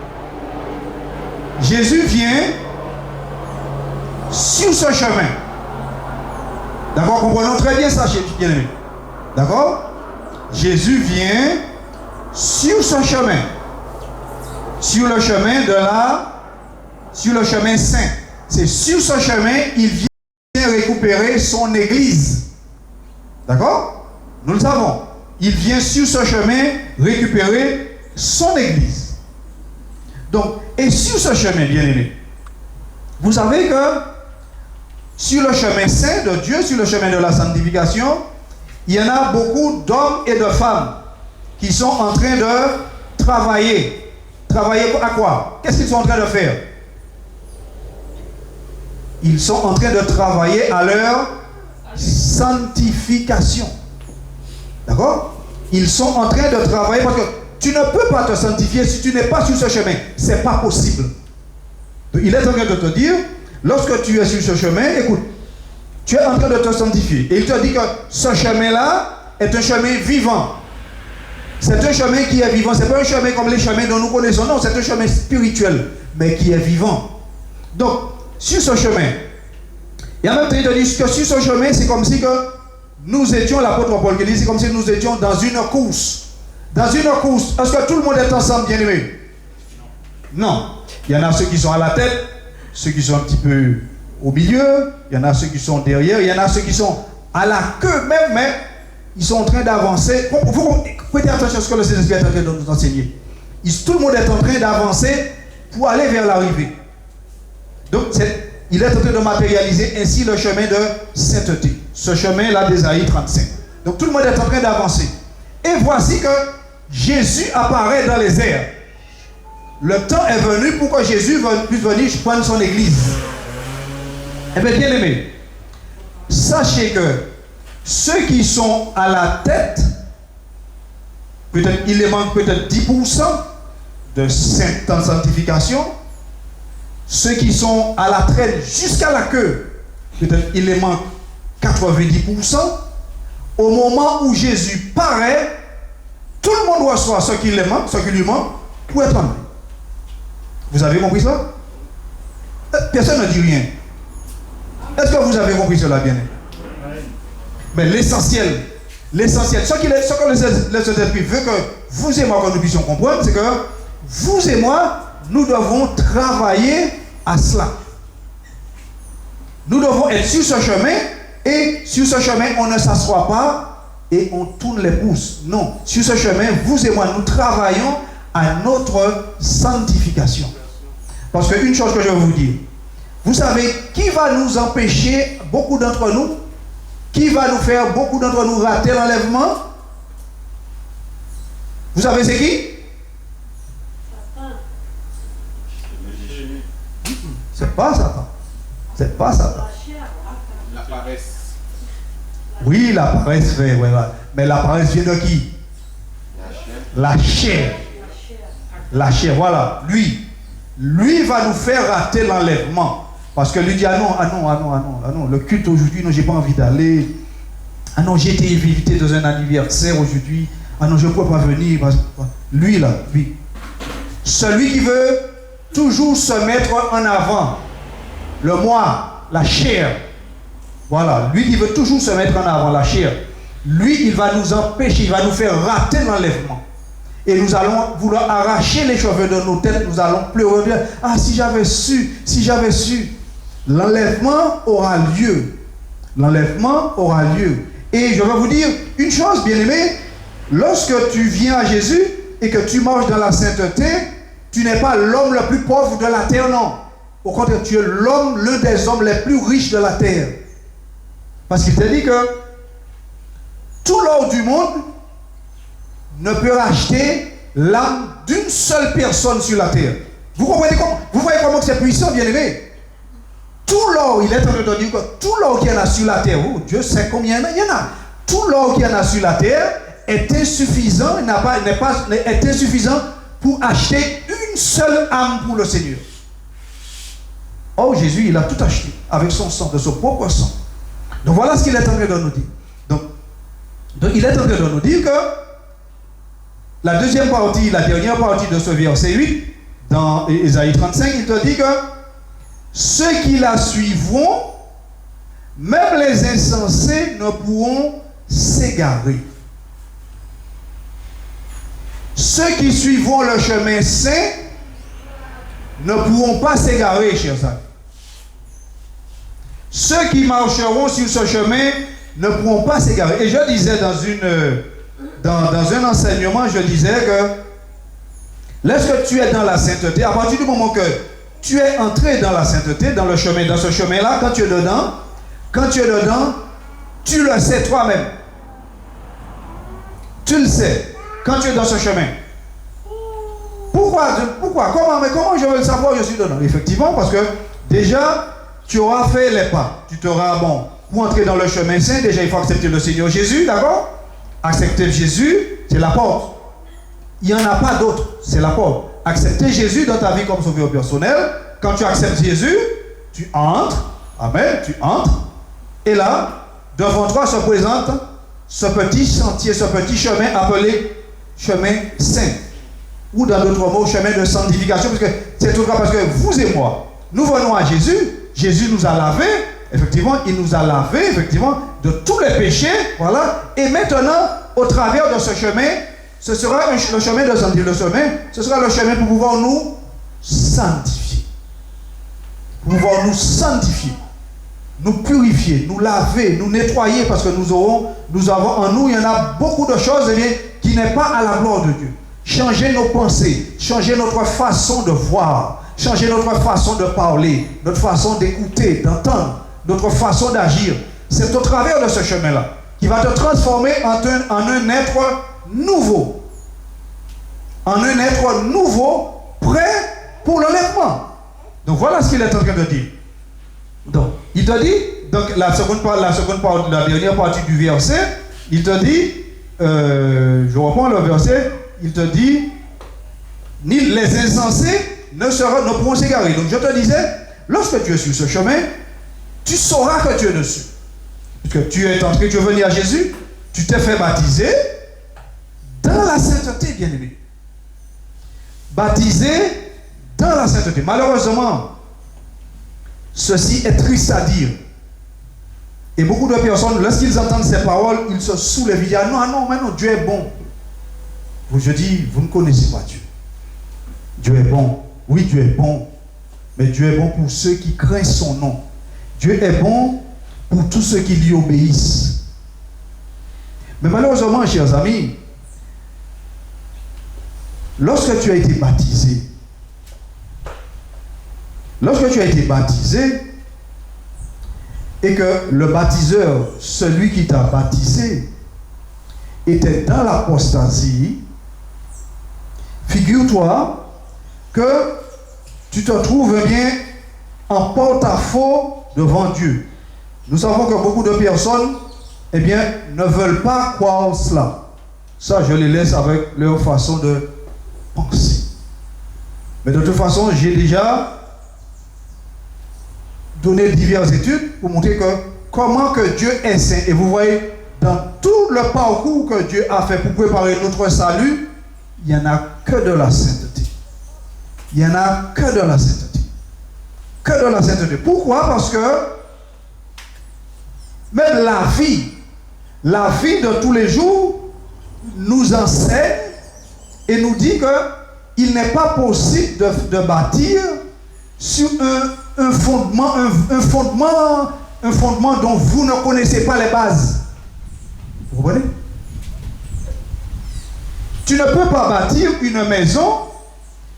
Jésus vient sur ce chemin. D'accord? Comprenons très bien ça, bien aimé. D'accord? Jésus vient sur ce chemin. Sur le chemin sur le chemin saint. C'est sur ce chemin, il vient récupérer son église. D'accord? Nous le savons. Il vient sur ce chemin récupérer son église. Donc, et sur ce chemin, bien aimé, vous savez que sur le chemin saint de Dieu, sur le chemin de la sanctification, il y en a beaucoup d'hommes et de femmes qui sont en train de travailler. Travailler à quoi? Qu'est-ce qu'ils sont en train de faire? Ils sont en train de travailler à leur sanctification. D'accord? Ils sont en train de travailler parce que tu ne peux pas te sanctifier si tu n'es pas sur ce chemin. Ce n'est pas possible. Donc, il est en train de te dire, lorsque tu es sur ce chemin, écoute, tu es en train de te sanctifier. Et il te dit que ce chemin-là est un chemin vivant. C'est un chemin qui est vivant. Ce n'est pas un chemin comme les chemins dont nous connaissons. Non, c'est un chemin spirituel, mais qui est vivant. Donc, sur ce chemin, il y a même temps de dire que sur ce chemin, c'est comme si que nous étions, l'apôtre Paul qui dit, c'est comme si nous étions dans une course. Dans une course, est-ce que tout le monde est ensemble, bien aimé? Non. Il y en a ceux qui sont à la tête, ceux qui sont un petit peu au milieu, il y en a ceux qui sont derrière, il y en a ceux qui sont à la queue même, mais ils sont en train d'avancer. Vous prêtez attention à ce que le Seigneur est en train de nous enseigner. Tout le monde est en train d'avancer pour aller vers l'arrivée. Donc, il est en train de matérialiser ainsi le chemin de sainteté. Ce chemin-là d'Ésaïe 35. Donc, tout le monde est en train d'avancer. Et voici que Jésus apparaît dans les airs. Le temps est venu pour que Jésus puisse venir prendre son église. Eh bien, bien aimé, sachez que ceux qui sont à la tête, peut-être il les manque peut-être 10% de sanctification. Ceux qui sont à la traîne jusqu'à la queue, peut-être il les manque 90%. Au moment où Jésus paraît, tout le monde reçoit ce qui lui manque pour être amené. Vous avez compris ça? Personne ne dit rien. Est-ce que vous avez compris cela bien? Mais l'essentiel, ce que le Saint-Esprit veut que vous et moi, que nous puissions comprendre, c'est que vous et moi, nous devons travailler à cela. Nous devons être sur ce chemin, et sur ce chemin, on ne s'assoit pas et on tourne les pouces. Non, sur ce chemin, vous et moi, nous travaillons à notre sanctification. Parce qu'une chose que je vais vous dire, vous savez qui va nous empêcher, beaucoup d'entre nous, qui va nous faire beaucoup d'entre nous rater l'enlèvement? Vous savez c'est qui? C'est pas Satan. C'est pas Satan. La paresse. Oui, la paresse fait. Ouais. Mais la paresse vient de qui? La chair. La chair, voilà. Lui va nous faire rater l'enlèvement. Parce que lui dit, ah non, le culte aujourd'hui, non, j'ai pas envie d'aller. Ah non, j'ai été invité dans un anniversaire aujourd'hui. Ah non, je ne peux pas venir. Lui. Celui qui veut toujours se mettre en avant. Le moi, la chair. Voilà, lui qui veut toujours se mettre en avant, la chair. Lui, il va nous empêcher, il va nous faire rater l'enlèvement. Et nous allons vouloir arracher les cheveux de nos têtes, nous allons pleurer. Ah, si j'avais su. L'enlèvement aura lieu. L'enlèvement aura lieu. Et je vais vous dire une chose, bien-aimé. Lorsque tu viens à Jésus et que tu marches dans la sainteté, tu n'es pas l'homme le plus pauvre de la terre, non. Au contraire, tu es l'un des hommes les plus riches de la terre. Parce qu'il t'a dit que tout l'or du monde ne peut racheter l'âme d'une seule personne sur la terre. Vous comprenez vous voyez comment c'est puissant, bien-aimé? Tout l'or, il est en train de dire que tout l'or qu'il y en a sur la terre, oh, Dieu sait combien il y en a. Tout l'or qu'il y en a sur la terre est insuffisant, est insuffisant pour acheter une seule âme pour le Seigneur. Oh, Jésus, il a tout acheté avec son sang, de son propre sang. Donc voilà ce qu'il est en train de nous dire. Donc il est en train de nous dire que la dernière partie de ce verset 8, dans Ésaïe 35, il te dit que ceux qui la suivront, même les insensés ne pourront s'égarer. Ceux qui suivront le chemin saint ne pourront pas s'égarer, chers amis. Ceux qui marcheront sur ce chemin ne pourront pas s'égarer. Et je disais dans un enseignement, je disais que lorsque tu es dans la sainteté, à partir du moment que tu es entré dans la sainteté, dans ce chemin-là, quand tu es dedans, tu le sais toi-même. Tu le sais, quand tu es dans ce chemin. Pourquoi? Comment je veux le savoir? Je suis dedans. Effectivement, parce que déjà, tu auras fait les pas. Tu t'auras, bon, pour entrer dans le chemin saint, déjà il faut accepter le Seigneur Jésus, d'accord? Accepter Jésus, c'est la porte. Il n'y en a pas d'autre, c'est la porte. Accepter Jésus dans ta vie comme sauveur personnel. Quand tu acceptes Jésus, tu entres. Amen, tu entres. Et là, devant toi se présente ce petit sentier, ce petit chemin appelé chemin saint. Ou dans d'autres mots, chemin de sanctification. Parce que c'est tout cas parce que vous et moi, nous venons à Jésus. Jésus nous a lavé. Effectivement, il nous a lavé, effectivement, de tous les péchés. Voilà. Et maintenant, au travers de ce chemin, ce sera le chemin de sanctification. Ce sera le chemin pour pouvoir nous sanctifier. Pour pouvoir nous sanctifier. Nous purifier, nous laver, nous nettoyer, parce que nous avons en nous, il y en a beaucoup de choses eh bien, qui n'est pas à la gloire de Dieu. Changer nos pensées, changer notre façon de voir, changer notre façon de parler, notre façon d'écouter, d'entendre, notre façon d'agir. C'est au travers de ce chemin-là qui va te transformer en un être nouveau. En un être nouveau, prêt pour l'enlèvement. Donc voilà ce qu'il est en train de dire. Donc, il te dit, donc la dernière partie du verset, il te dit, je reprends le verset, il te dit, ni les insensés ne pourront s'égarer. Donc je te disais, lorsque tu es sur ce chemin, tu sauras que tu es dessus. Parce que tu es entré, tu es venu à Jésus, tu t'es fait baptiser dans la sainteté, bien-aimé. Baptisé dans la sainteté. Malheureusement, ceci est triste à dire. Et beaucoup de personnes, lorsqu'ils entendent ces paroles, ils se soulèvent. Ils disent, ah non, mais non, Dieu est bon. Je dis, vous ne connaissez pas Dieu. Dieu est bon. Oui, Dieu est bon. Mais Dieu est bon pour ceux qui craignent son nom. Dieu est bon pour tous ceux qui lui obéissent. Mais malheureusement, chers amis, lorsque tu as été baptisé, et que le baptiseur, celui qui t'a baptisé, était dans l'apostasie, figure-toi que tu te trouves bien en porte-à-faux devant Dieu. Nous savons que beaucoup de personnes eh bien, ne veulent pas croire cela. Ça, je les laisse avec leur façon de penser. Mais de toute façon, j'ai déjà donné diverses études pour montrer que comment que Dieu est saint. Et vous voyez, dans tout le parcours que Dieu a fait pour préparer notre salut, il n'y en a que de la sainteté. Il n'y en a que de la sainteté. Que de la sainteté. Pourquoi? Parce que même la vie de tous les jours nous enseigne et nous dit qu'il n'est pas possible de bâtir sur un fondement dont vous ne connaissez pas les bases. Vous comprenez? Tu ne peux pas bâtir une maison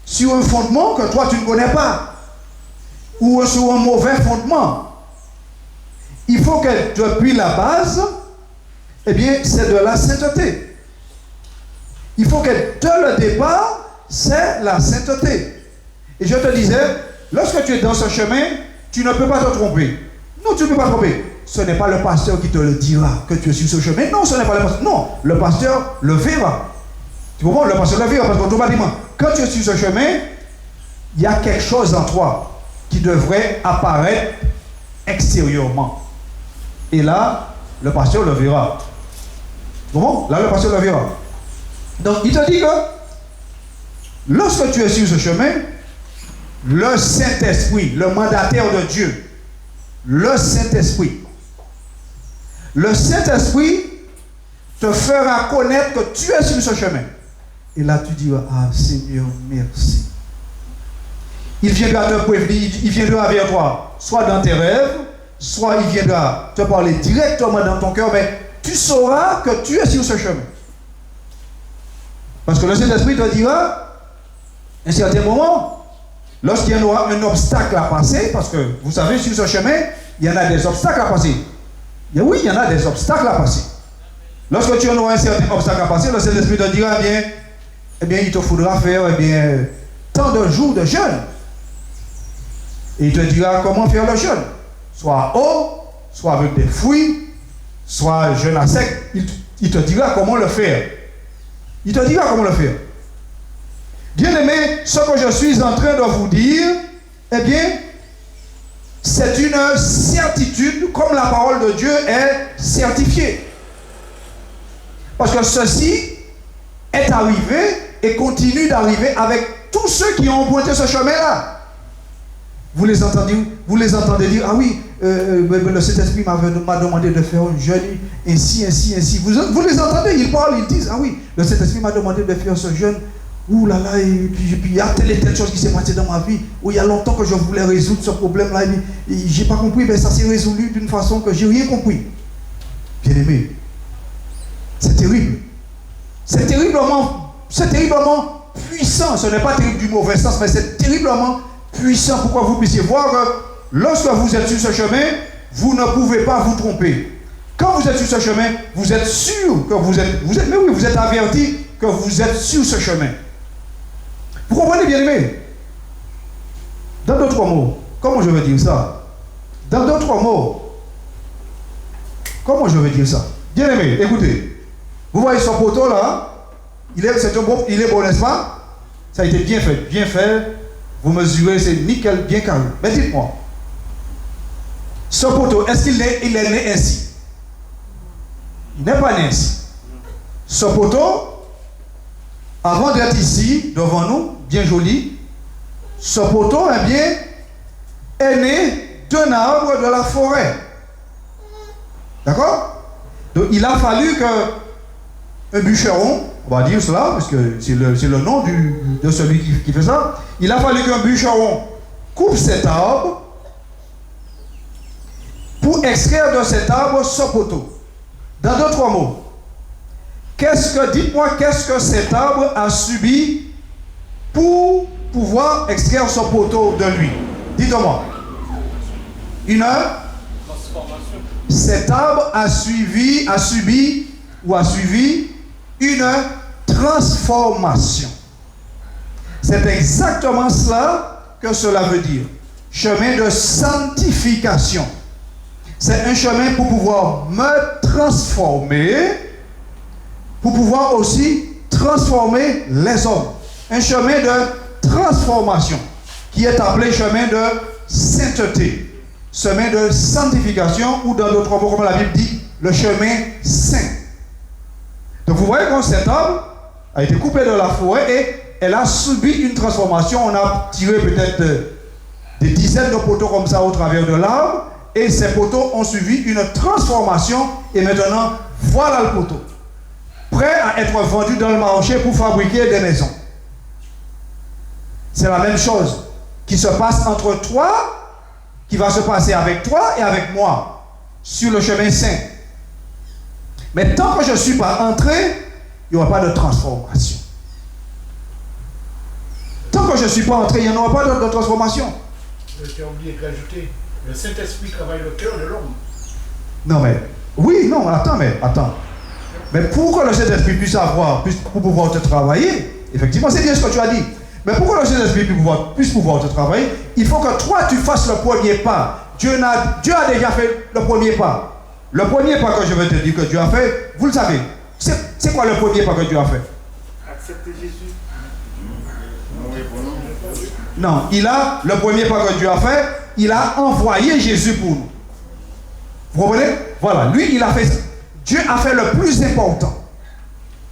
sur un fondement que toi tu ne connais pas, ou sur un mauvais fondement. Il faut que depuis la base, eh bien, c'est de la sainteté. Il faut que dès le départ, c'est la sainteté. Et je te disais, lorsque tu es dans ce chemin, tu ne peux pas te tromper. Non, tu ne peux pas te tromper. Ce n'est pas le pasteur qui te le dira que tu es sur ce chemin. Non, ce n'est pas le pasteur. Non, le pasteur le verra. Tu comprends? Le pasteur le verra parce qu'automatiquement, quand tu es sur ce chemin, il y a quelque chose en toi qui devrait apparaître extérieurement. Et là, le pasteur le verra. Tu comprends? Là, le pasteur le verra. Donc, il te dit que lorsque tu es sur ce chemin, le Saint-Esprit, le mandataire de Dieu, le Saint-Esprit te fera connaître que tu es sur ce chemin. Et là, tu diras, ah Seigneur, merci. Il viendra te prévenir, il viendra vers toi, soit dans tes rêves, soit il viendra te parler directement dans ton cœur, mais tu sauras que tu es sur ce chemin. Parce que le Saint-Esprit te dira, à un certain moment, lorsqu'il y aura un obstacle à passer, parce que vous savez, sur ce chemin, il y en a des obstacles à passer. Et oui, il y en a des obstacles à passer. Lorsque tu auras un certain obstacle à passer, le Saint-Esprit te dira, eh bien, il te faudra faire tant de jours de jeûne. Et il te dira comment faire le jeûne. soit haut, soit avec des fruits, soit jeune à sec. Il te dira comment le faire. Il te dira comment le faire. Bien-aimé, ce que je suis en train de vous dire, eh bien, c'est une certitude, comme la parole de Dieu est certifiée. Parce que ceci est arrivé et continue d'arriver avec tous ceux qui ont emprunté ce chemin-là. Vous les entendez dire, ah oui, le Saint-Esprit m'a demandé de faire un jeûne, ainsi. Vous les entendez, ils parlent, ils disent, ah oui, le Saint-Esprit m'a demandé de faire ce jeûne. Ouh là là, et puis il y a telle et telle chose qui s'est passée dans ma vie, où il y a longtemps que je voulais résoudre ce problème-là, et j'ai pas compris, mais ça s'est résolu d'une façon que j'ai rien compris. Bien aimé, c'est terrible. C'est terriblement puissant. Ce n'est pas terrible du mauvais sens, mais c'est terriblement puissant pour que vous puissiez voir que lorsque vous êtes sur ce chemin, vous ne pouvez pas vous tromper. Quand vous êtes sur ce chemin, vous êtes sûr que vous êtes averti que vous êtes sur ce chemin. Vous comprenez, bien aimé? Dans d'autres mots, comment je veux dire ça? Dans d'autres mots, comment je veux dire ça? Bien aimé, écoutez. Vous voyez ce poteau là? Il est bon, n'est-ce pas? Ça a été bien fait, bien fait. Vous mesurez, c'est nickel, bien carré. Mais dites-moi, ce poteau, est-ce qu'il est né ainsi? Il n'est pas né ainsi. Ce poteau, avant d'être ici, devant nous, bien joli, ce poteau, eh bien, est né d'un arbre de la forêt. D'accord? Donc, il a fallu qu'un bûcheron, on va dire cela, parce que c'est le nom de celui qui fait ça, il a fallu qu'un bûcheron coupe cet arbre pour extraire de cet arbre ce poteau. Dans d'autres mots, dites-moi, qu'est-ce que cet arbre a subi pour pouvoir extraire ce poteau de lui? Dites-moi. Une transformation. Cet arbre a subi une transformation. C'est exactement cela que cela veut dire. Chemin de sanctification. C'est un chemin pour pouvoir me transformer, pour pouvoir aussi transformer les hommes. Un chemin de transformation qui est appelé chemin de sainteté, chemin de sanctification, ou dans d'autres mots, comme la Bible dit, le chemin saint. Donc vous voyez que cet arbre a été coupé de la forêt et elle a subi une transformation. On a tiré peut-être des dizaines de poteaux comme ça au travers de l'arbre, et ces poteaux ont suivi une transformation, et maintenant voilà le poteau prêt à être vendu dans le marché pour fabriquer des maisons. C'est la même chose qui se passe entre toi, qui va se passer avec toi et avec moi sur le chemin saint. Mais tant que je ne suis pas entré, il n'y aura pas de transformation. Tant que je ne suis pas entré, il n'y aura pas de transformation. Tu as oublié d'ajouter, le Saint-Esprit travaille le cœur de l'homme. Non mais, oui, non, attends. Mais pour que le Saint-Esprit puisse pour pouvoir te travailler, effectivement, c'est bien ce que tu as dit. Mais pour que le Saint-Esprit puisse pouvoir te travailler, il faut que toi, tu fasses le premier pas. Dieu a déjà fait le premier pas. Le premier pas que je vais te dire que Dieu a fait, vous le savez. C'est quoi le premier pas que Dieu a fait? Accepter Jésus. Non, le premier pas que Dieu a fait, il a envoyé Jésus pour nous. Vous comprenez? Voilà, lui, il a fait ça. Dieu a fait le plus important.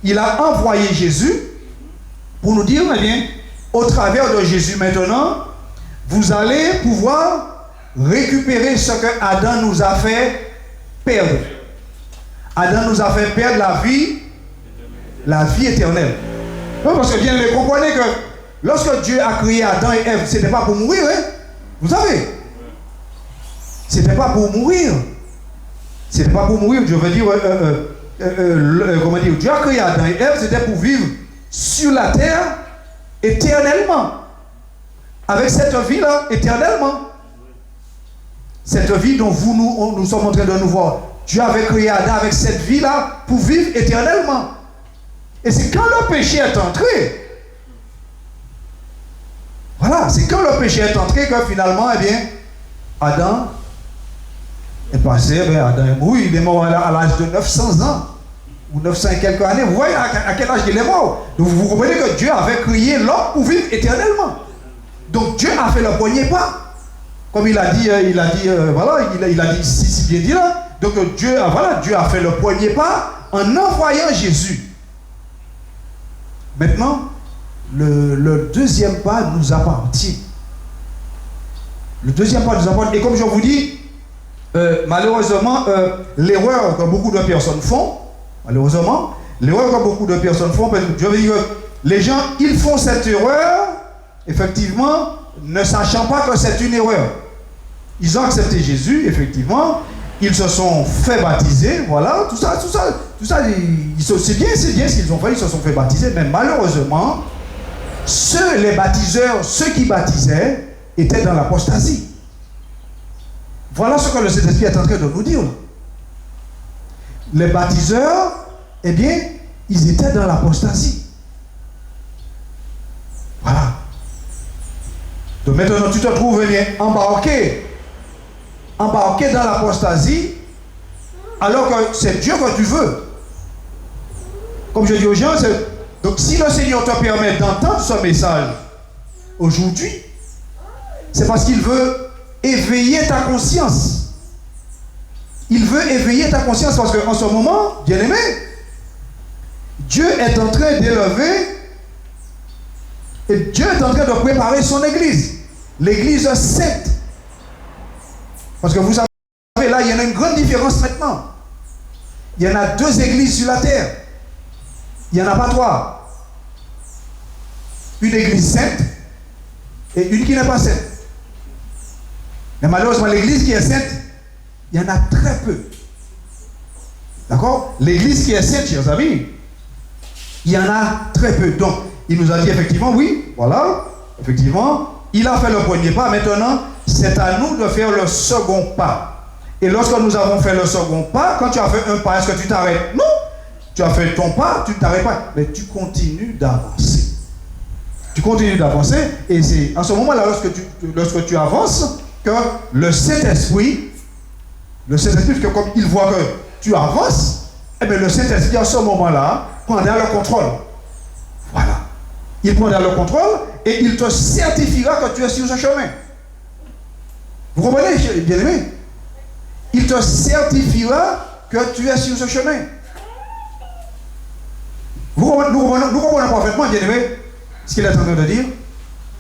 Il a envoyé Jésus pour nous dire, eh bien, au travers de Jésus maintenant, vous allez pouvoir récupérer ce que Adam nous a fait perdre. Adam nous a fait perdre la vie éternelle. Non, parce que bien, vous comprenez que lorsque Dieu a créé Adam et Ève, ce n'était pas pour mourir, hein? Vous savez? Ce n'était pas pour mourir. Ce n'était pas pour mourir, je veux dire, comment dire, Dieu a créé Adam et Ève, c'était pour vivre sur la terre éternellement. Avec cette vie-là, éternellement. Cette vie dont nous sommes en train de nous voir. Dieu avait créé Adam avec cette vie-là pour vivre éternellement. Et c'est quand le péché est entré. Voilà, c'est quand le péché est entré que finalement, eh bien, Adam est passé, Adam est mort, il est mort à l'âge de 900 ans, ou 900 et quelques années. Vous voyez à quel âge il est mort. Donc vous comprenez que Dieu avait créé l'homme pour vivre éternellement. Donc Dieu a fait le premier pas. Comme il a dit, voilà, il a dit si bien dit là. Donc Dieu a fait le premier pas en envoyant Jésus. Maintenant, le deuxième pas nous appartient. Le deuxième pas nous appartient. Et comme je vous dis, malheureusement, l'erreur que beaucoup de personnes font, je veux dire que les gens, ils font cette erreur, effectivement, ne sachant pas que c'est une erreur. Ils ont accepté Jésus, effectivement, ils se sont fait baptiser, voilà, tout ça, c'est bien ce qu'ils ont fait, ils se sont fait baptiser, mais malheureusement, ceux qui baptisaient, étaient dans l'apostasie. Voilà ce que le Saint-Esprit est en train de nous dire. Les baptiseurs, eh bien, ils étaient dans l'apostasie. Voilà. Donc maintenant, tu te trouves embarqué dans l'apostasie, alors que c'est Dieu que tu veux. Comme je dis aux gens, donc si le Seigneur te permet d'entendre ce message aujourd'hui, c'est parce qu'il veut éveiller ta conscience. Il veut éveiller ta conscience parce qu'en ce moment, bien aimé, Dieu est en train d'élever et Dieu est en train de préparer son église. L'église sainte. Parce que vous savez, là, il y en a une grande différence maintenant. Il y en a 2 églises sur la terre. Il n'y en a pas 3. Une église sainte et une qui n'est pas sainte. Mais malheureusement, l'église qui est sainte, il y en a très peu. D'accord? L'église qui est sainte, chers amis, il y en a très peu. Donc, il nous a dit effectivement, oui, voilà, effectivement, il a fait le premier pas. Maintenant, c'est à nous de faire le second pas. Et lorsque nous avons fait le second pas, quand tu as fait un pas, est-ce que tu t'arrêtes? Non. Tu as fait ton pas, tu ne t'arrêtes pas. Mais tu continues d'avancer. Tu continues d'avancer. Et c'est à ce moment-là, lorsque tu avances, que le Saint-Esprit, que comme il voit que tu avances, eh bien le Saint-Esprit, à ce moment-là, prendra le contrôle. Voilà. Il prendra le contrôle et il te certifiera que tu es sur ce chemin. Vous comprenez, bien aimé? Il te certifiera que tu es sur ce chemin. Nous comprenons parfaitement, bien aimé, ce qu'il est en train de dire.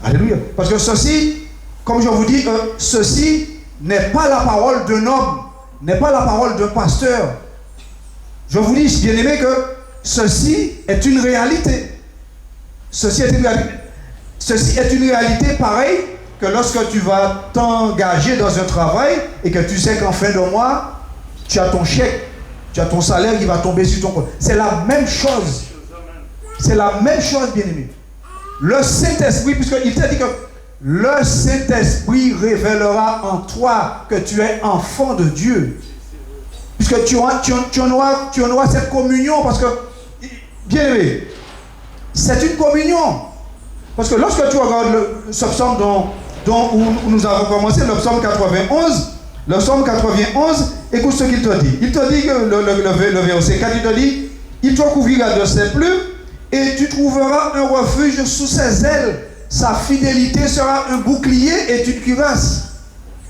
Alléluia. Parce que ceci, comme je vous dis, ceci n'est pas la parole d'un homme, n'est pas la parole d'un pasteur. Je vous dis, bien aimé, que ceci est une réalité. Ceci est une réalité pareille que lorsque tu vas t'engager dans un travail et que tu sais qu'en fin de mois, tu as ton chèque, tu as ton salaire qui va tomber sur ton compte. C'est la même chose. C'est la même chose, bien aimé. Le Saint-Esprit, puisqu'il t'a dit que le Saint-Esprit révélera en toi que tu es enfant de Dieu. Puisque tu en auras cette communion, parce que, bien aimé, c'est une communion. Parce que lorsque tu regardes ce psaume où nous avons commencé, le psaume 91, écoute ce qu'il te dit. Il te dit que le verset 4, il te dit, il te couvrira de ses plumes et tu trouveras un refuge sous ses ailes. Sa fidélité sera un bouclier et une cuirasse.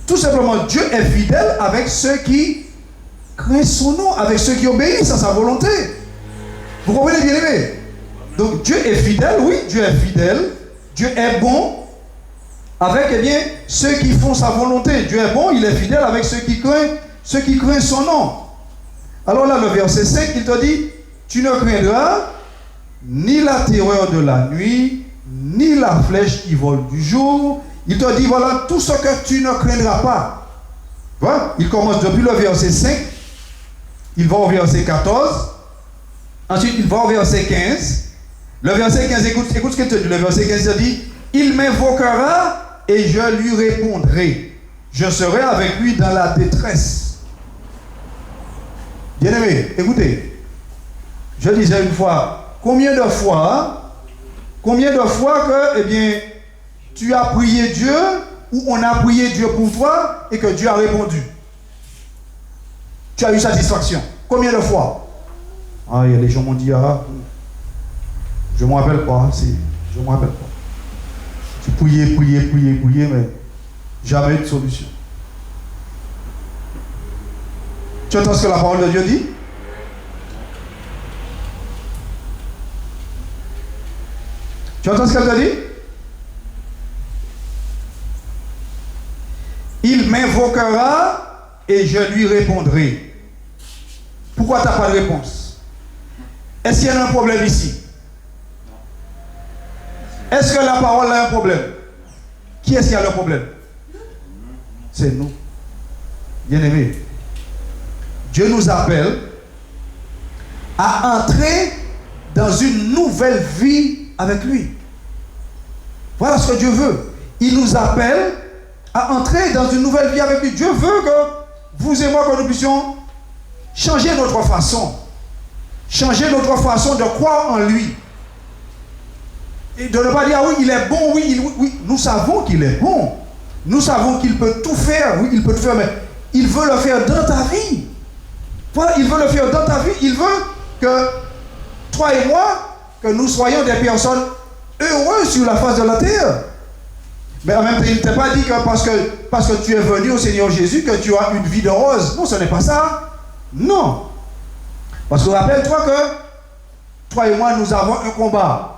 Tout simplement, Dieu est fidèle avec ceux qui craignent son nom, avec ceux qui obéissent à sa volonté. Vous comprenez, bien aimé? Donc Dieu est fidèle, oui, Dieu est fidèle. Dieu est bon avec, eh bien, ceux qui font sa volonté. Dieu est bon, il est fidèle avec ceux qui craignent son nom. Alors là, le verset 5, il te dit, tu ne craindras ni la terreur de la nuit, ni la flèche qui vole du jour. Il te dit, voilà, tout ce que tu ne craindras pas. Voilà, il commence depuis le verset 5, il va au verset 14, ensuite il va au verset 15. Le verset 15, écoute ce qu'il te dit. Le verset 15, il dit, il m'invoquera et je lui répondrai. Je serai avec lui dans la détresse. Bien-aimé, écoutez, je disais une fois, combien de fois que, eh bien, tu as prié Dieu ou on a prié Dieu pour toi et que Dieu a répondu? tu as eu satisfaction. Combien de fois? Ah, il y a des gens qui m'ont dit, ah, je ne me rappelle pas. Je ne me rappelle pas. Tu priais, mais jamais eu de solution. Tu entends ce que la parole de Dieu dit? Tu entends ce qu'elle te dit? Il m'invoquera et je lui répondrai. Pourquoi tu n'as pas de réponse? Est-ce qu'il y a un problème ici? Est-ce que la parole a un problème? Qui est-ce qui a le problème? C'est nous. Bien-aimés, Dieu nous appelle à entrer dans une nouvelle vie avec lui. Voilà ce que Dieu veut. Il nous appelle à entrer dans une nouvelle vie avec lui. Dieu veut que vous et moi, que nous puissions changer notre façon. Changer notre façon de croire en lui. Et de ne pas dire, ah oui, il est bon, oui. Nous savons qu'il est bon. Nous savons qu'il peut tout faire. Oui, il peut tout faire, mais il veut le faire dans ta vie. Voilà, il veut le faire dans ta vie. Il veut que toi et moi, que nous soyons des personnes heureuses sur la face de la terre. Mais en même temps, il ne t'a pas dit que parce que tu es venu au Seigneur Jésus, que tu as une vie de rose. Non, ce n'est pas ça. Non. Parce que rappelle-toi que toi et moi, nous avons un combat.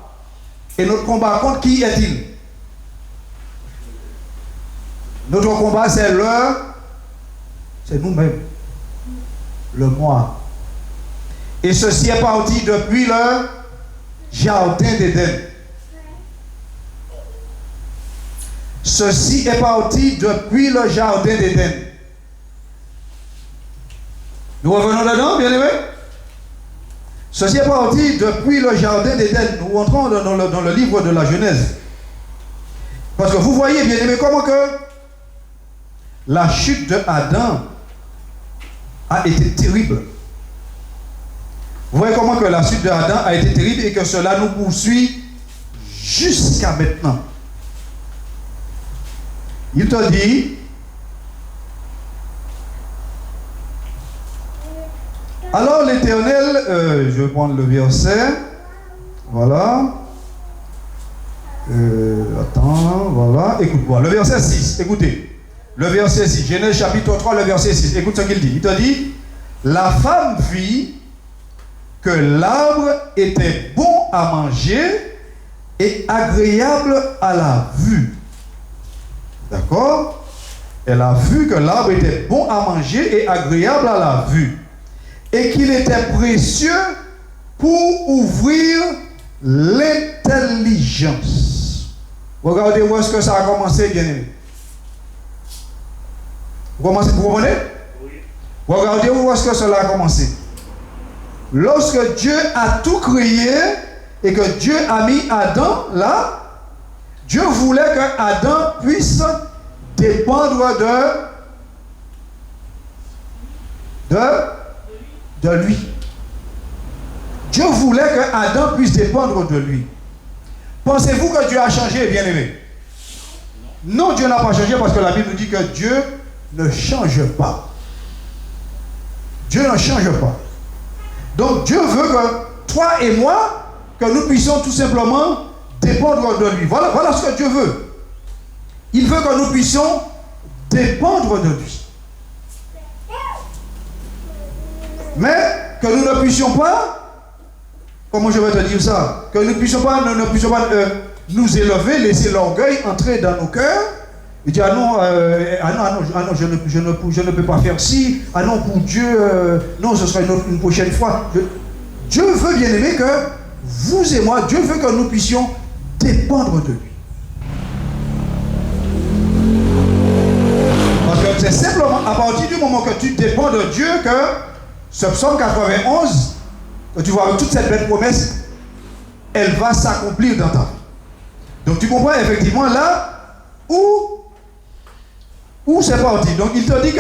Et notre combat contre qui est-il? Notre combat, c'est nous-mêmes. Le moi. Et ceci est parti depuis le jardin d'Éden. Ceci est parti depuis le jardin d'Éden. Nous revenons dedans, bien aimé? Ceci est parti depuis le jardin d'Éden. Nous rentrons dans le livre de la Genèse. Parce que vous voyez, bien aimé, comment que la chute de Adam a été terrible. Vous voyez comment que la chute de Adam a été terrible et que cela nous poursuit jusqu'à maintenant. Il te dit, alors l'Éternel, je vais prendre le verset, voilà, attends, voilà, écoute-moi, le verset 6, écoutez, le verset 6, Genèse chapitre 3, le verset 6, écoute ce qu'il dit, il te dit, la femme vit que l'arbre était bon à manger et agréable à la vue. D'accord? Elle a vu que l'arbre était bon à manger et agréable à la vue. Et qu'il était précieux pour ouvrir l'intelligence. Regardez où est-ce que ça a commencé, bien aimé. Vous comprenez? Oui. Regardez où est-ce que cela a commencé. Lorsque Dieu a tout créé et que Dieu a mis Adam là, Dieu voulait que Adam puisse dépendre de lui. Dieu voulait que Adam puisse dépendre de lui. Pensez-vous que Dieu a changé, bien-aimé? Non, Dieu n'a pas changé parce que la Bible nous dit que Dieu ne change pas. Dieu ne change pas. Donc Dieu veut que toi et moi, que nous puissions tout simplement dépendre de lui. Voilà ce que Dieu veut. Il veut que nous puissions dépendre de lui. Mais que nous ne puissions pas, comment je vais te dire ça? Que nous ne puissions pas nous élever, laisser l'orgueil entrer dans nos cœurs. Et dire je ne peux pas faire ci. Ah non, pour Dieu, non, ce sera une prochaine fois. Dieu veut, bien aimé, que vous et moi, Dieu veut que nous puissions dépendre de lui. Parce que c'est simplement à partir du moment que tu dépends de Dieu que ce psaume 91, que tu vois avec toute cette belle promesse, elle va s'accomplir dans ta vie. Donc tu comprends effectivement là où c'est parti. Donc il te dit que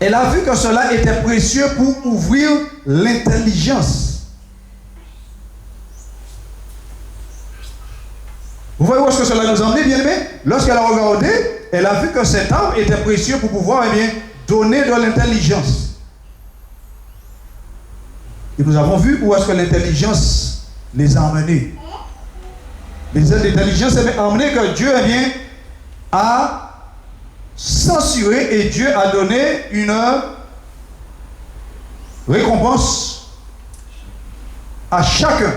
elle a vu que cela était précieux pour ouvrir l'intelligence. Vous voyez où est-ce que cela nous a emmené, bien aimé? Lorsqu'elle a regardé, elle a vu que cet arbre était précieux pour pouvoir donné de l'intelligence. Et nous avons vu où est-ce que l'intelligence les a emmenés. L'intelligence est emmenée que Dieu a censuré et Dieu a donné une récompense à chacun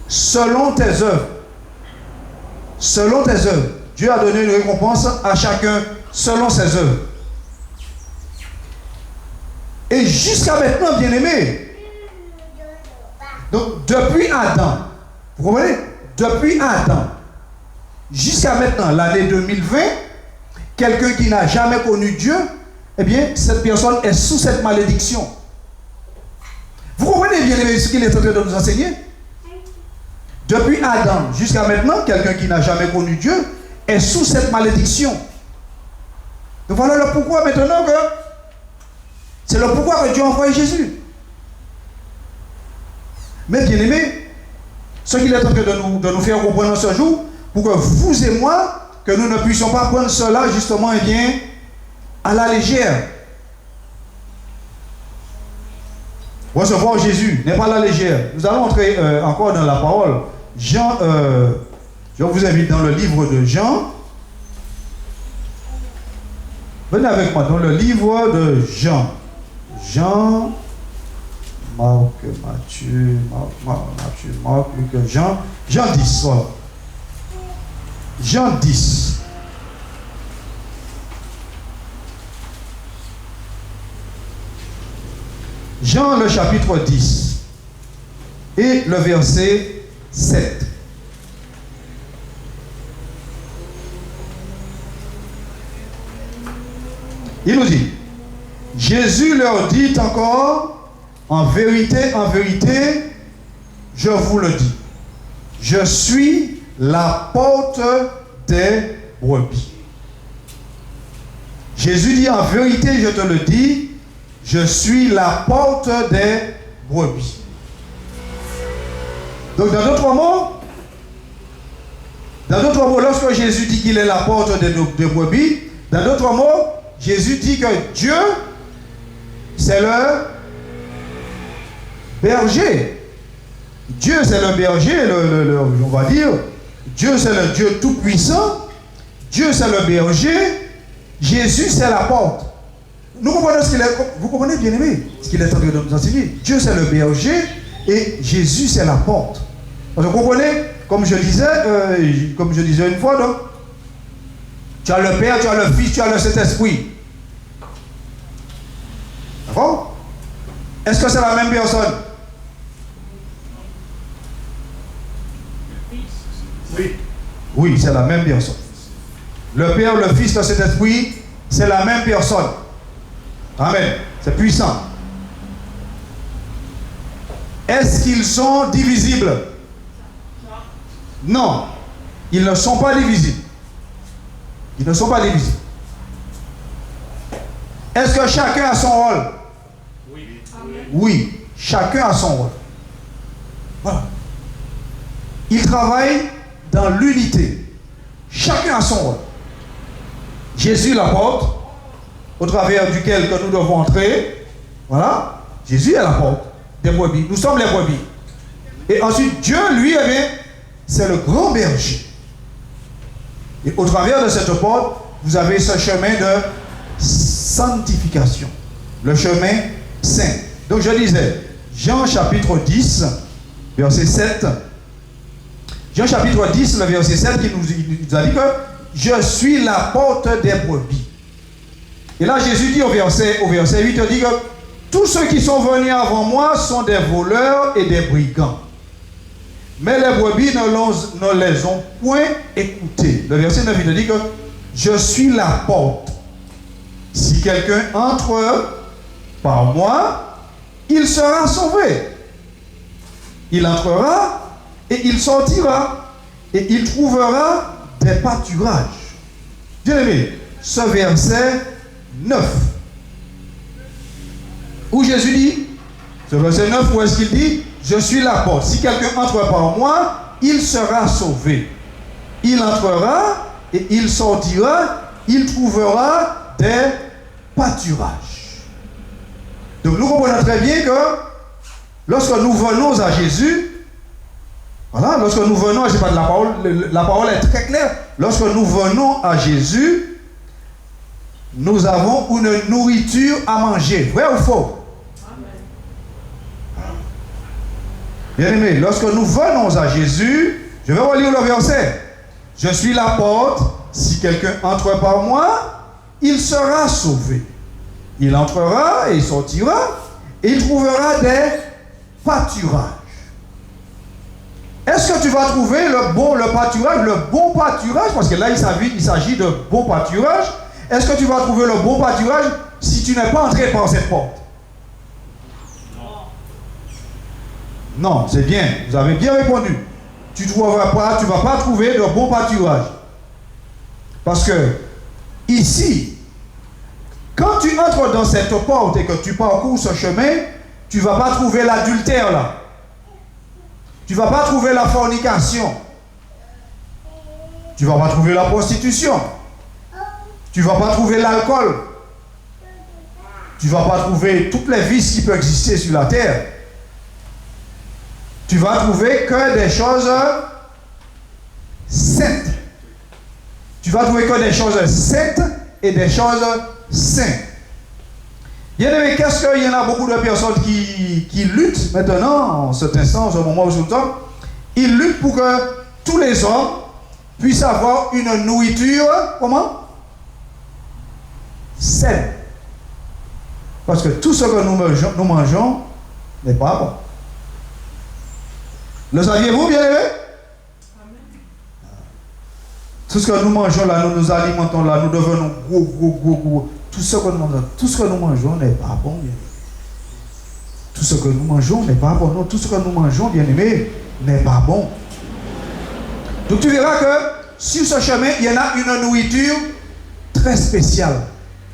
selon tes œuvres. Selon tes œuvres. Dieu a donné une récompense à chacun selon ses œuvres. Et jusqu'à maintenant, bien-aimés, donc depuis Adam, vous comprenez? Depuis Adam, jusqu'à maintenant, l'année 2020, quelqu'un qui n'a jamais connu Dieu, eh bien, cette personne est sous cette malédiction. Vous comprenez, bien-aimés, ce qu'il est en train de nous enseigner? Depuis Adam jusqu'à maintenant, quelqu'un qui n'a jamais connu Dieu est sous cette malédiction. Donc voilà le pourquoi maintenant que c'est le pourquoi que Dieu a envoyé Jésus. Mais bien aimé, ce qu'il est en train de nous faire comprendre ce jour, pour que vous et moi, que nous ne puissions pas prendre cela justement, eh bien, à la légère. Recevoir Jésus n'est pas à la légère. Nous allons entrer encore dans la parole. Jean, je vous invite dans le livre de Jean. Venez avec moi dans le livre de Jean. Jean, Marc, Matthieu, Marc, Luc, Jean 10. Voilà. Jean 10. Jean le chapitre 10 et le verset 7. Il nous dit, Jésus leur dit encore, en vérité, je vous le dis, je suis la porte des brebis. Jésus dit, en vérité, je te le dis, je suis la porte des brebis. Donc, dans d'autres mots, lorsque Jésus dit qu'il est la porte des brebis, dans d'autres mots, Jésus dit que Dieu, c'est le berger. Dieu, c'est le berger, on va dire. Dieu, c'est le Dieu tout-puissant. Dieu, c'est le berger. Jésus, c'est la porte. Nous comprenons ce qu'il est. Vous comprenez, bien aimé, ce qu'il est en train de nous enseigner. Dieu, c'est le berger et Jésus, c'est la porte. Vous comprenez, comme je disais une fois, donc, tu as le Père, tu as le Fils, tu as le Saint-Esprit. D'accord? Est-ce que c'est la même personne? Oui. Oui, c'est la même personne. Le Père, le Fils, le Saint-Esprit, c'est la même personne. Amen. C'est puissant. Est-ce qu'ils sont divisibles? Non. Ils ne sont pas divisibles. Ils ne sont pas divisibles. Est-ce que chacun a son rôle? Oui. Oui, chacun a son rôle. Voilà. Ils travaillent dans l'unité. Chacun a son rôle. Jésus la porte, au travers duquel que nous devons entrer. Voilà. Jésus est la porte des brebis. Nous sommes les brebis. Et ensuite, Dieu, lui, eh bien, c'est le grand berger. Et au travers de cette porte, vous avez ce chemin de sanctification. Le chemin saint. Donc je disais, Jean chapitre 10, verset 7. Jean chapitre 10, le verset 7, qui nous a dit que je suis la porte des brebis. Et là, Jésus dit au verset 8, il dit que tous ceux qui sont venus avant moi sont des voleurs et des brigands. Mais les brebis ne les ont point écoutés. Le verset 9, il dit que je suis la porte. Si quelqu'un entre par moi, il sera sauvé. Il entrera et il sortira et il trouvera des pâturages. Bien aimé, ce verset 9, où Jésus dit, ce verset 9, où est-ce qu'il dit, je suis la porte. Si quelqu'un entre par moi, il sera sauvé. Il entrera et il sortira, il trouvera des pâturage. Donc nous comprenons très bien que lorsque nous venons à Jésus, voilà, lorsque nous venons, je sais pas de la parole est très claire, lorsque nous venons à Jésus, nous avons une nourriture à manger. Vrai ou faux? Bien aimé, lorsque nous venons à Jésus, je vais relire le verset. Je suis la porte, si quelqu'un entre par moi, il sera sauvé. Il entrera et il sortira, et il trouvera des pâturages. Est-ce que tu vas trouver le bon pâturage, parce que là il s'agit de bon pâturage. Est-ce que tu vas trouver le bon pâturage si tu n'es pas entré par cette porte? Non, c'est bien, vous avez bien répondu. Tu ne vas pas trouver de bon pâturage. Parce que ici, quand tu entres dans cette porte et que tu parcours ce chemin, tu ne vas pas trouver l'adultère là. Tu ne vas pas trouver la fornication. Tu ne vas pas trouver la prostitution. Tu ne vas pas trouver l'alcool. Tu ne vas pas trouver toutes les vices qui peuvent exister sur la terre. Tu vas trouver que des choses saintes. Tu vas trouver que des choses saintes et des choses saintes. Bien aimé, qu'est-ce qu'il y en a beaucoup de personnes qui luttent maintenant, en cet instant, en ce moment où je temps, ils luttent pour que tous les hommes puissent avoir une nourriture, comment? Saine. Parce que tout ce que nous mangeons n'est pas bon. Le saviez-vous, bien aimé? Tout ce que nous mangeons là, nous nous alimentons là, nous devenons gros. Tout ce que nous mangeons n'est pas bon, bien aimé. Tout ce que nous mangeons n'est pas bon. Non, tout ce que nous mangeons, bien aimé, n'est pas bon. Donc tu verras que sur ce chemin, il y en a une nourriture très spéciale.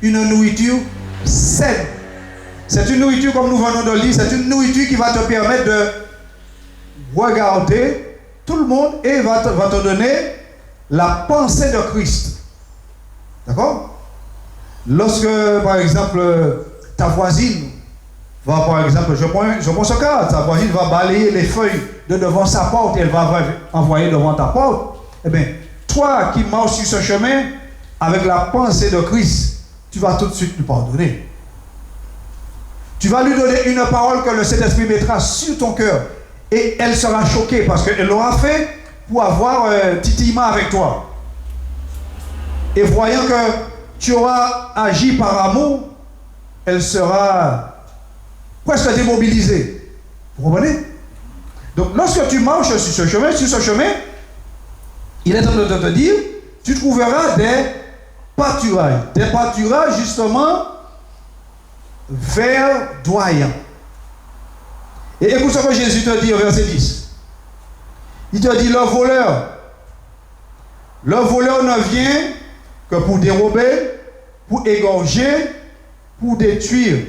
Une nourriture saine. C'est une nourriture, comme nous venons de le dire, c'est une nourriture qui va te permettre de regarder tout le monde et va te donner la pensée de Christ. D'accord? Lorsque, par exemple, ta voisine va, par exemple, je prends ce cas, ta voisine va balayer les feuilles de devant sa porte et elle va envoyer devant ta porte, eh bien, toi qui marches sur ce chemin, avec la pensée de Christ, tu vas tout de suite lui pardonner. Tu vas lui donner une parole que le Saint-Esprit mettra sur ton cœur. Et elle sera choquée parce qu'elle l'aura fait pour avoir un titillement avec toi. Et voyant que tu auras agi par amour, elle sera presque démobilisée. Vous comprenez? Donc lorsque tu marches sur ce chemin, il est en train de te dire, tu trouveras des pâturages. Des pâturages justement verdoyants. Et écoute ce que Jésus te dit au verset 10. Il te dit, le voleur ne vient que pour dérober, pour égorger, pour détruire.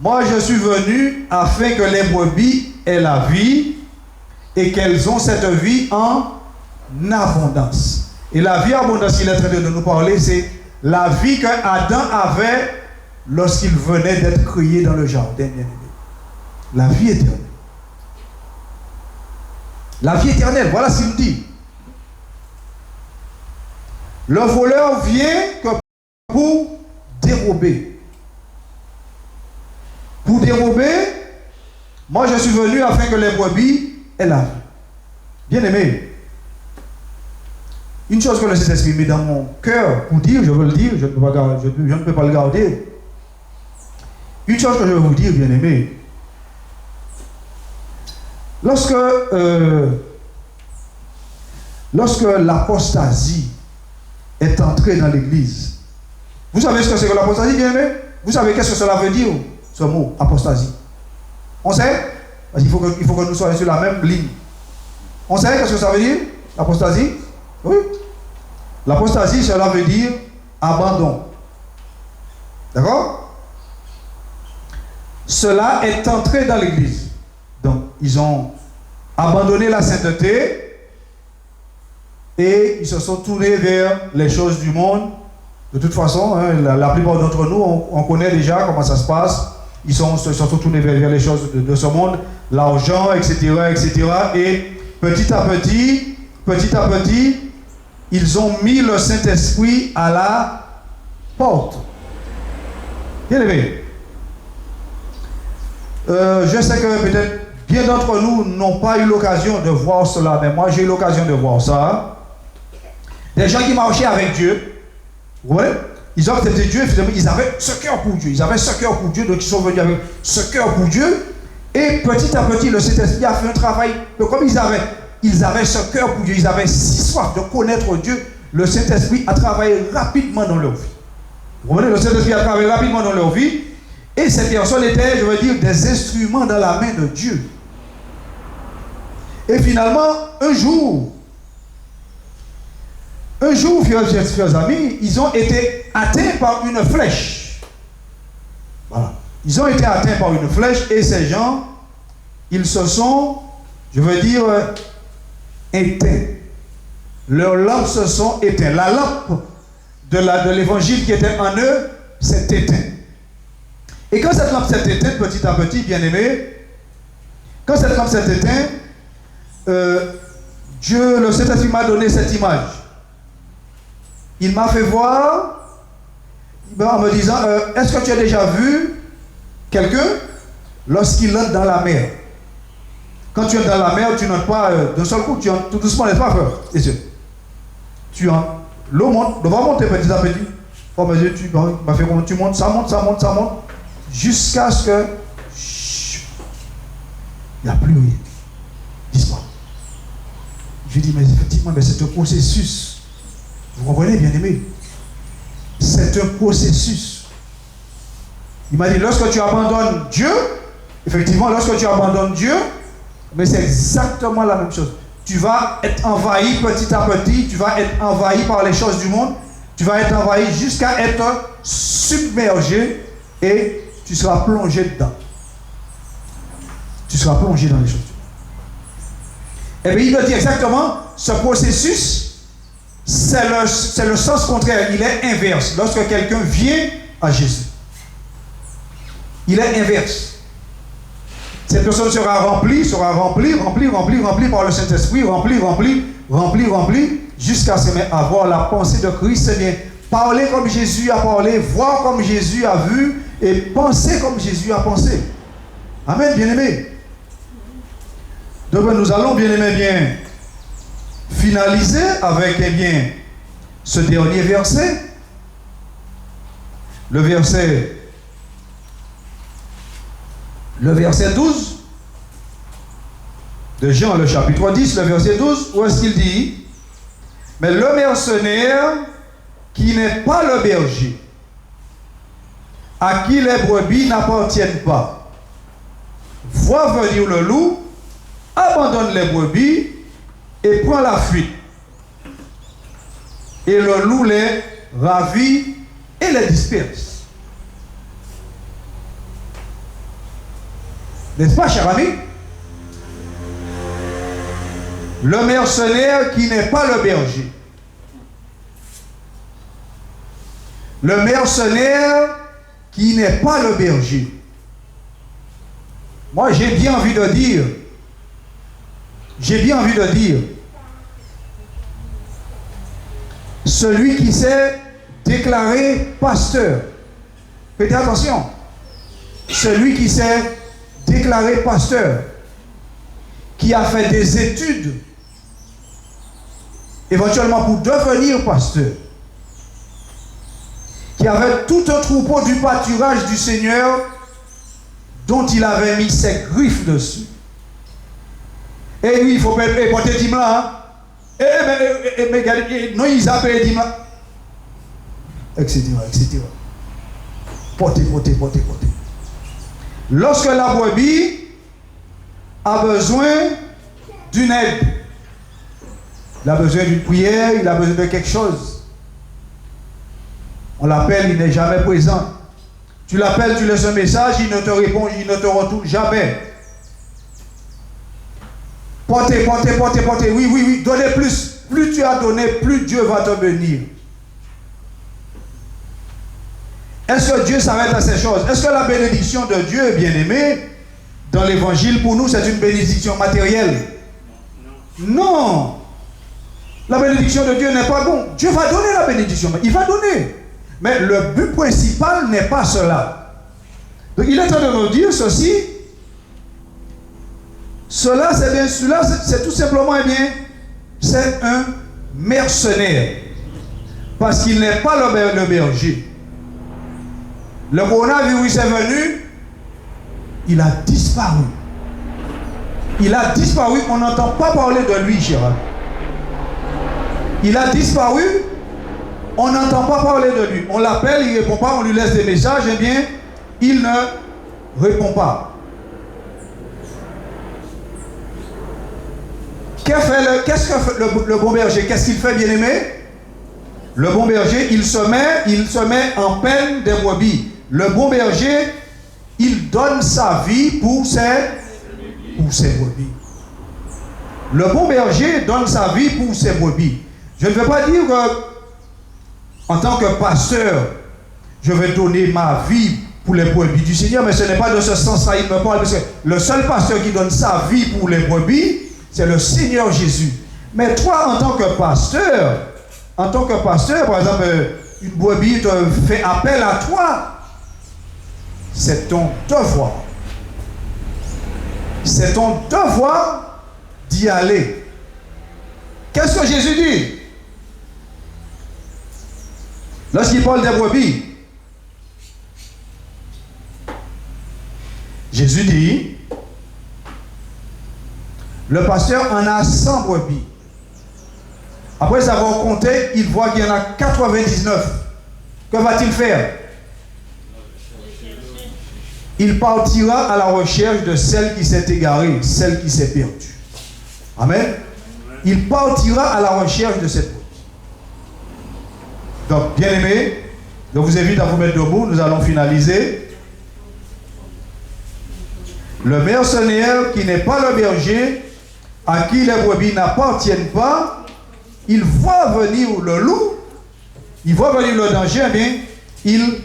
Moi, je suis venu afin que les brebis aient la vie et qu'elles ont cette vie en abondance. Et la vie en abondance qu'il est en train de nous parler, c'est la vie que Adam avait lorsqu'il venait d'être créé dans le jardin, bien aimé. La vie éternelle. La vie éternelle, voilà ce qu'il nous dit. Le voleur vient que pour dérober. Pour dérober, moi je suis venu afin que les brebis aient la vie. Bien aimé, une chose que le Saint-Esprit met dans mon cœur pour dire, je veux le dire, je ne peux pas le garder. Une chose que je veux vous dire, bien aimé, lorsque l'apostasie est entrée dans l'église, vous savez ce que c'est que l'apostasie, bien aimé? Vous savez qu'est-ce que cela veut dire, ce mot, apostasie? On sait? Parce qu'il faut que nous soyons sur la même ligne. On sait qu'est-ce que ça veut dire, l'apostasie? Oui. L'apostasie, cela veut dire abandon. D'accord? Cela est entré dans l'église. Donc, ils ont abandonné la sainteté et ils se sont tournés vers les choses du monde De toute façon, hein, la plupart d'entre nous, on connaît déjà comment ça se passe. Ils sont tournés vers les choses de ce monde, l'argent, etc., etc. Et petit à petit, ils ont mis le Saint-Esprit à la porte. Bien aimé. Je sais que peut-être bien d'entre nous n'ont pas eu l'occasion de voir cela, mais moi j'ai eu l'occasion de voir ça. Des gens qui marchaient avec Dieu, vous voyez, ils ont accepté Dieu, ils avaient ce cœur pour Dieu, donc ils sont venus avec ce cœur pour Dieu, et petit à petit, le Saint-Esprit a fait un travail, donc comme ils avaient ce cœur pour Dieu, ils avaient si soif de connaître Dieu, le Saint-Esprit a travaillé rapidement dans leur vie. Vous voyez, le Saint-Esprit a travaillé rapidement dans leur vie, et ces personnes étaient, je veux dire, des instruments dans la main de Dieu. Et finalement, un jour, chers amis, ils ont été atteints par une flèche. Voilà. Ils ont été atteints par une flèche et ces gens, ils se sont, je veux dire, éteints. Leurs lampes se sont éteintes. La lampe de l'évangile qui était en eux s'est éteinte. Et quand cette lampe s'est éteinte, petit à petit, bien aimé, quand cette lampe s'est éteinte, Dieu, le Saint-Esprit m'a donné cette image. Il m'a fait voir, en me disant, est-ce que tu as déjà vu quelqu'un lorsqu'il entre dans la mer? Quand tu entres dans la mer, tu n'entres pas d'un seul coup, tu entres tout doucement, n'est-ce pas, frère? Tu entres, l'eau monte, va monter petit à petit. Oh, mes yeux, tu montes, ça monte, jusqu'à ce que il n'y a plus rien. Disparaît. Je dis, mais effectivement, mais c'est un processus. Vous comprenez, bien aimé? C'est un processus. Il m'a dit, lorsque tu abandonnes Dieu, effectivement, lorsque tu abandonnes Dieu, mais c'est exactement la même chose. Tu vas être envahi petit à petit, tu vas être envahi par les choses du monde, tu vas être envahi jusqu'à être submergé et tu seras plongé dedans. Tu seras plongé dans les choses du monde. Et bien, il me dit exactement, ce processus, c'est le sens contraire, il est inverse. Lorsque quelqu'un vient à Jésus, il est inverse. Cette personne sera remplie par le Saint-Esprit, remplie, jusqu'à se mettre à voir la pensée de Christ. C'est bien, parler comme Jésus a parlé, voir comme Jésus a vu, et penser comme Jésus a pensé. Amen, bien-aimé. Donc nous allons, bien-aimé, bien finaliser avec ce dernier verset. Le verset 12 de Jean, le chapitre 10, le verset 12, où est-ce qu'il dit? Mais le mercenaire qui n'est pas le berger, à qui les brebis n'appartiennent pas, voit venir le loup, abandonne les brebis et prend la fuite. Et le loup les ravit et les disperse. N'est-ce pas, cher ami? Le mercenaire qui n'est pas le berger. Le mercenaire qui n'est pas le berger. Moi, j'ai bien envie de dire, celui qui s'est déclaré pasteur. Faites attention. Celui qui s'est déclaré pasteur, qui a fait des études, éventuellement pour devenir pasteur, qui avait tout un troupeau du pâturage du Seigneur, dont il avait mis ses griffes dessus. Et oui, il faut porter dîme là. Non, ils appellent dîme là. Etc. Porter. Lorsque la brebis a besoin d'une aide, il a besoin d'une prière, il a besoin de quelque chose. On l'appelle, il n'est jamais présent. Tu l'appelles, tu laisses un message, il ne te répond, il ne te retourne jamais. Portez. Oui. Donnez plus. Plus tu as donné, plus Dieu va te bénir. Est-ce que Dieu s'arrête à ces choses? Est-ce que la bénédiction de Dieu, bien-aimé, dans l'évangile, pour nous, c'est une bénédiction matérielle? Non. La bénédiction de Dieu n'est pas bon. Dieu va donner la bénédiction, il va donner. Mais le but principal n'est pas cela. Donc il est en train de nous dire ceci. Cela, c'est bien, cela, c'est tout simplement, eh bien, c'est un mercenaire. Parce qu'il n'est pas le berger. Le coronavirus est venu, il a disparu. Il a disparu, on n'entend pas parler de lui, Gérard. Il a disparu, on n'entend pas parler de lui. On l'appelle, il ne répond pas, on lui laisse des messages, eh bien, il ne répond pas. Qu'est-ce que fait le bon berger? Qu'est-ce qu'il fait, bien-aimé? Le bon berger, il se met en peine des brebis. Le bon berger, il donne sa vie pour ses brebis. Le bon berger donne sa vie pour ses brebis. Je ne veux pas dire que, en tant que pasteur, je vais donner ma vie pour les brebis du Seigneur, mais ce n'est pas de ce sens-là il me parle, parce que le seul pasteur qui donne sa vie pour les brebis, c'est le Seigneur Jésus. Mais toi, en tant que pasteur, par exemple, une brebis te fait appel à toi, c'est ton devoir. C'est ton devoir d'y aller. Qu'est-ce que Jésus dit? Lorsqu'il parle des brebis, Jésus dit, le pasteur en a 100 brebis. Après avoir compté, il voit qu'il y en a 99. Que va-t-il faire? Il partira à la recherche de celle qui s'est égarée, celle qui s'est perdue. Amen. Il partira à la recherche de cette brebis. Donc, bien aimé, je vous invite à vous mettre debout, nous allons finaliser. Le mercenaire qui n'est pas le berger, à qui les brebis n'appartiennent pas, il voit venir le loup, il voit venir le danger, eh bien, il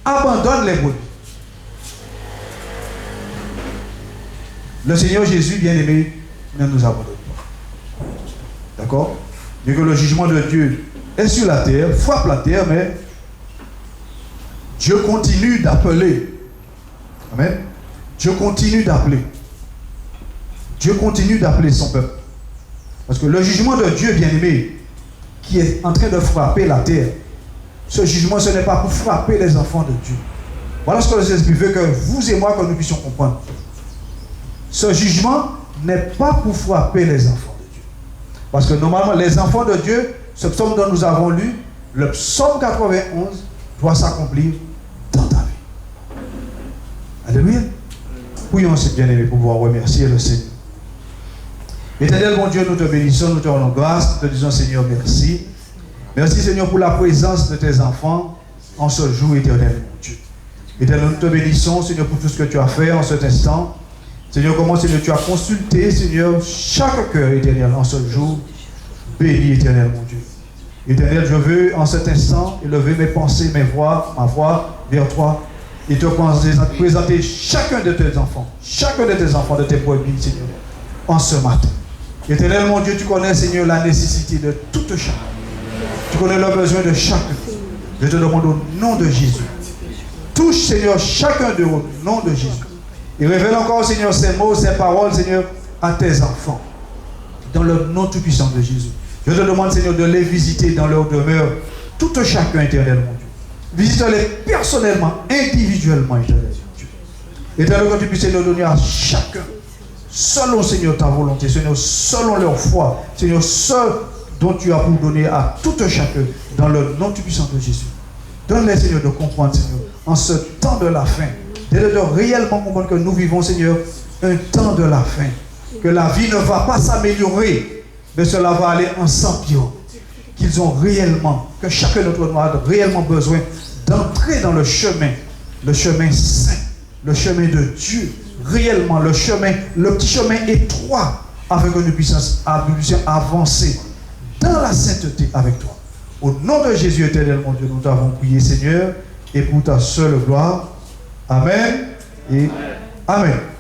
abandonne les brebis. Le Seigneur Jésus, bien-aimé, ne nous abandonne pas. D'accord? Dès que le jugement de Dieu est sur la terre, frappe la terre, mais Dieu continue d'appeler. Amen. Dieu continue d'appeler. Dieu continue d'appeler son peuple. Parce que le jugement de Dieu, bien-aimé, qui est en train de frapper la terre, ce jugement, ce n'est pas pour frapper les enfants de Dieu. Voilà ce que le Saint-Esprit veut que vous et moi, que nous puissions comprendre. Ce jugement n'est pas pour frapper les enfants de Dieu. Parce que normalement, les enfants de Dieu, ce psaume dont nous avons lu, le psaume 91, doit s'accomplir dans ta vie. Alléluia. Prions, c'est bien-aimé, pour pouvoir remercier le Seigneur. Éternel, mon Dieu, nous te bénissons, nous te rendons grâce, nous te disons, Seigneur, merci. Merci, Seigneur, pour la présence de tes enfants en ce jour, éternel, mon Dieu. Éternel, nous te bénissons, Seigneur, pour tout ce que tu as fait en cet instant. Seigneur, comment, Seigneur, tu as consulté, Seigneur, chaque cœur, éternel, en ce jour. Béni, éternel, mon Dieu. Éternel, je veux, en cet instant, élever mes pensées, ma voix vers toi, et te présenter chacun de tes enfants, de tes brebis, Seigneur, en ce matin. Éternel, mon Dieu, tu connais, Seigneur, la nécessité de tout chacun. Tu connais le besoin de chacun. Je te demande au nom de Jésus. Touche, Seigneur, chacun d'eux au nom de Jésus. Et révèle encore, Seigneur, ces mots, ces paroles, Seigneur, à tes enfants. Dans le nom tout-puissant de Jésus. Je te demande, Seigneur, de les visiter dans leur demeure. Tout chacun, éternel, mon Dieu. Visite-les personnellement, individuellement, éternel, mon Dieu. Éternel, que tu puisses nous donner à chacun, selon, Seigneur, ta volonté, Seigneur, selon leur foi, Seigneur, seul dont tu as pour donner à tout chacun, dans le nom tout-puissant de Jésus. Donne-les, Seigneur, de comprendre, Seigneur, en ce temps de la fin, de réellement comprendre que nous vivons, Seigneur, un temps de la fin, que la vie ne va pas s'améliorer, mais cela va aller en s'empirant. Qu'ils ont réellement, que chacun d'entre nous a réellement besoin d'entrer dans le chemin saint, le chemin de Dieu, réellement le petit chemin étroit, afin que nous puissions avancer dans la sainteté avec toi. Au nom de Jésus éternel, mon Dieu, nous t'avons prié, Seigneur. et pour ta seule gloire. Amen et Amen.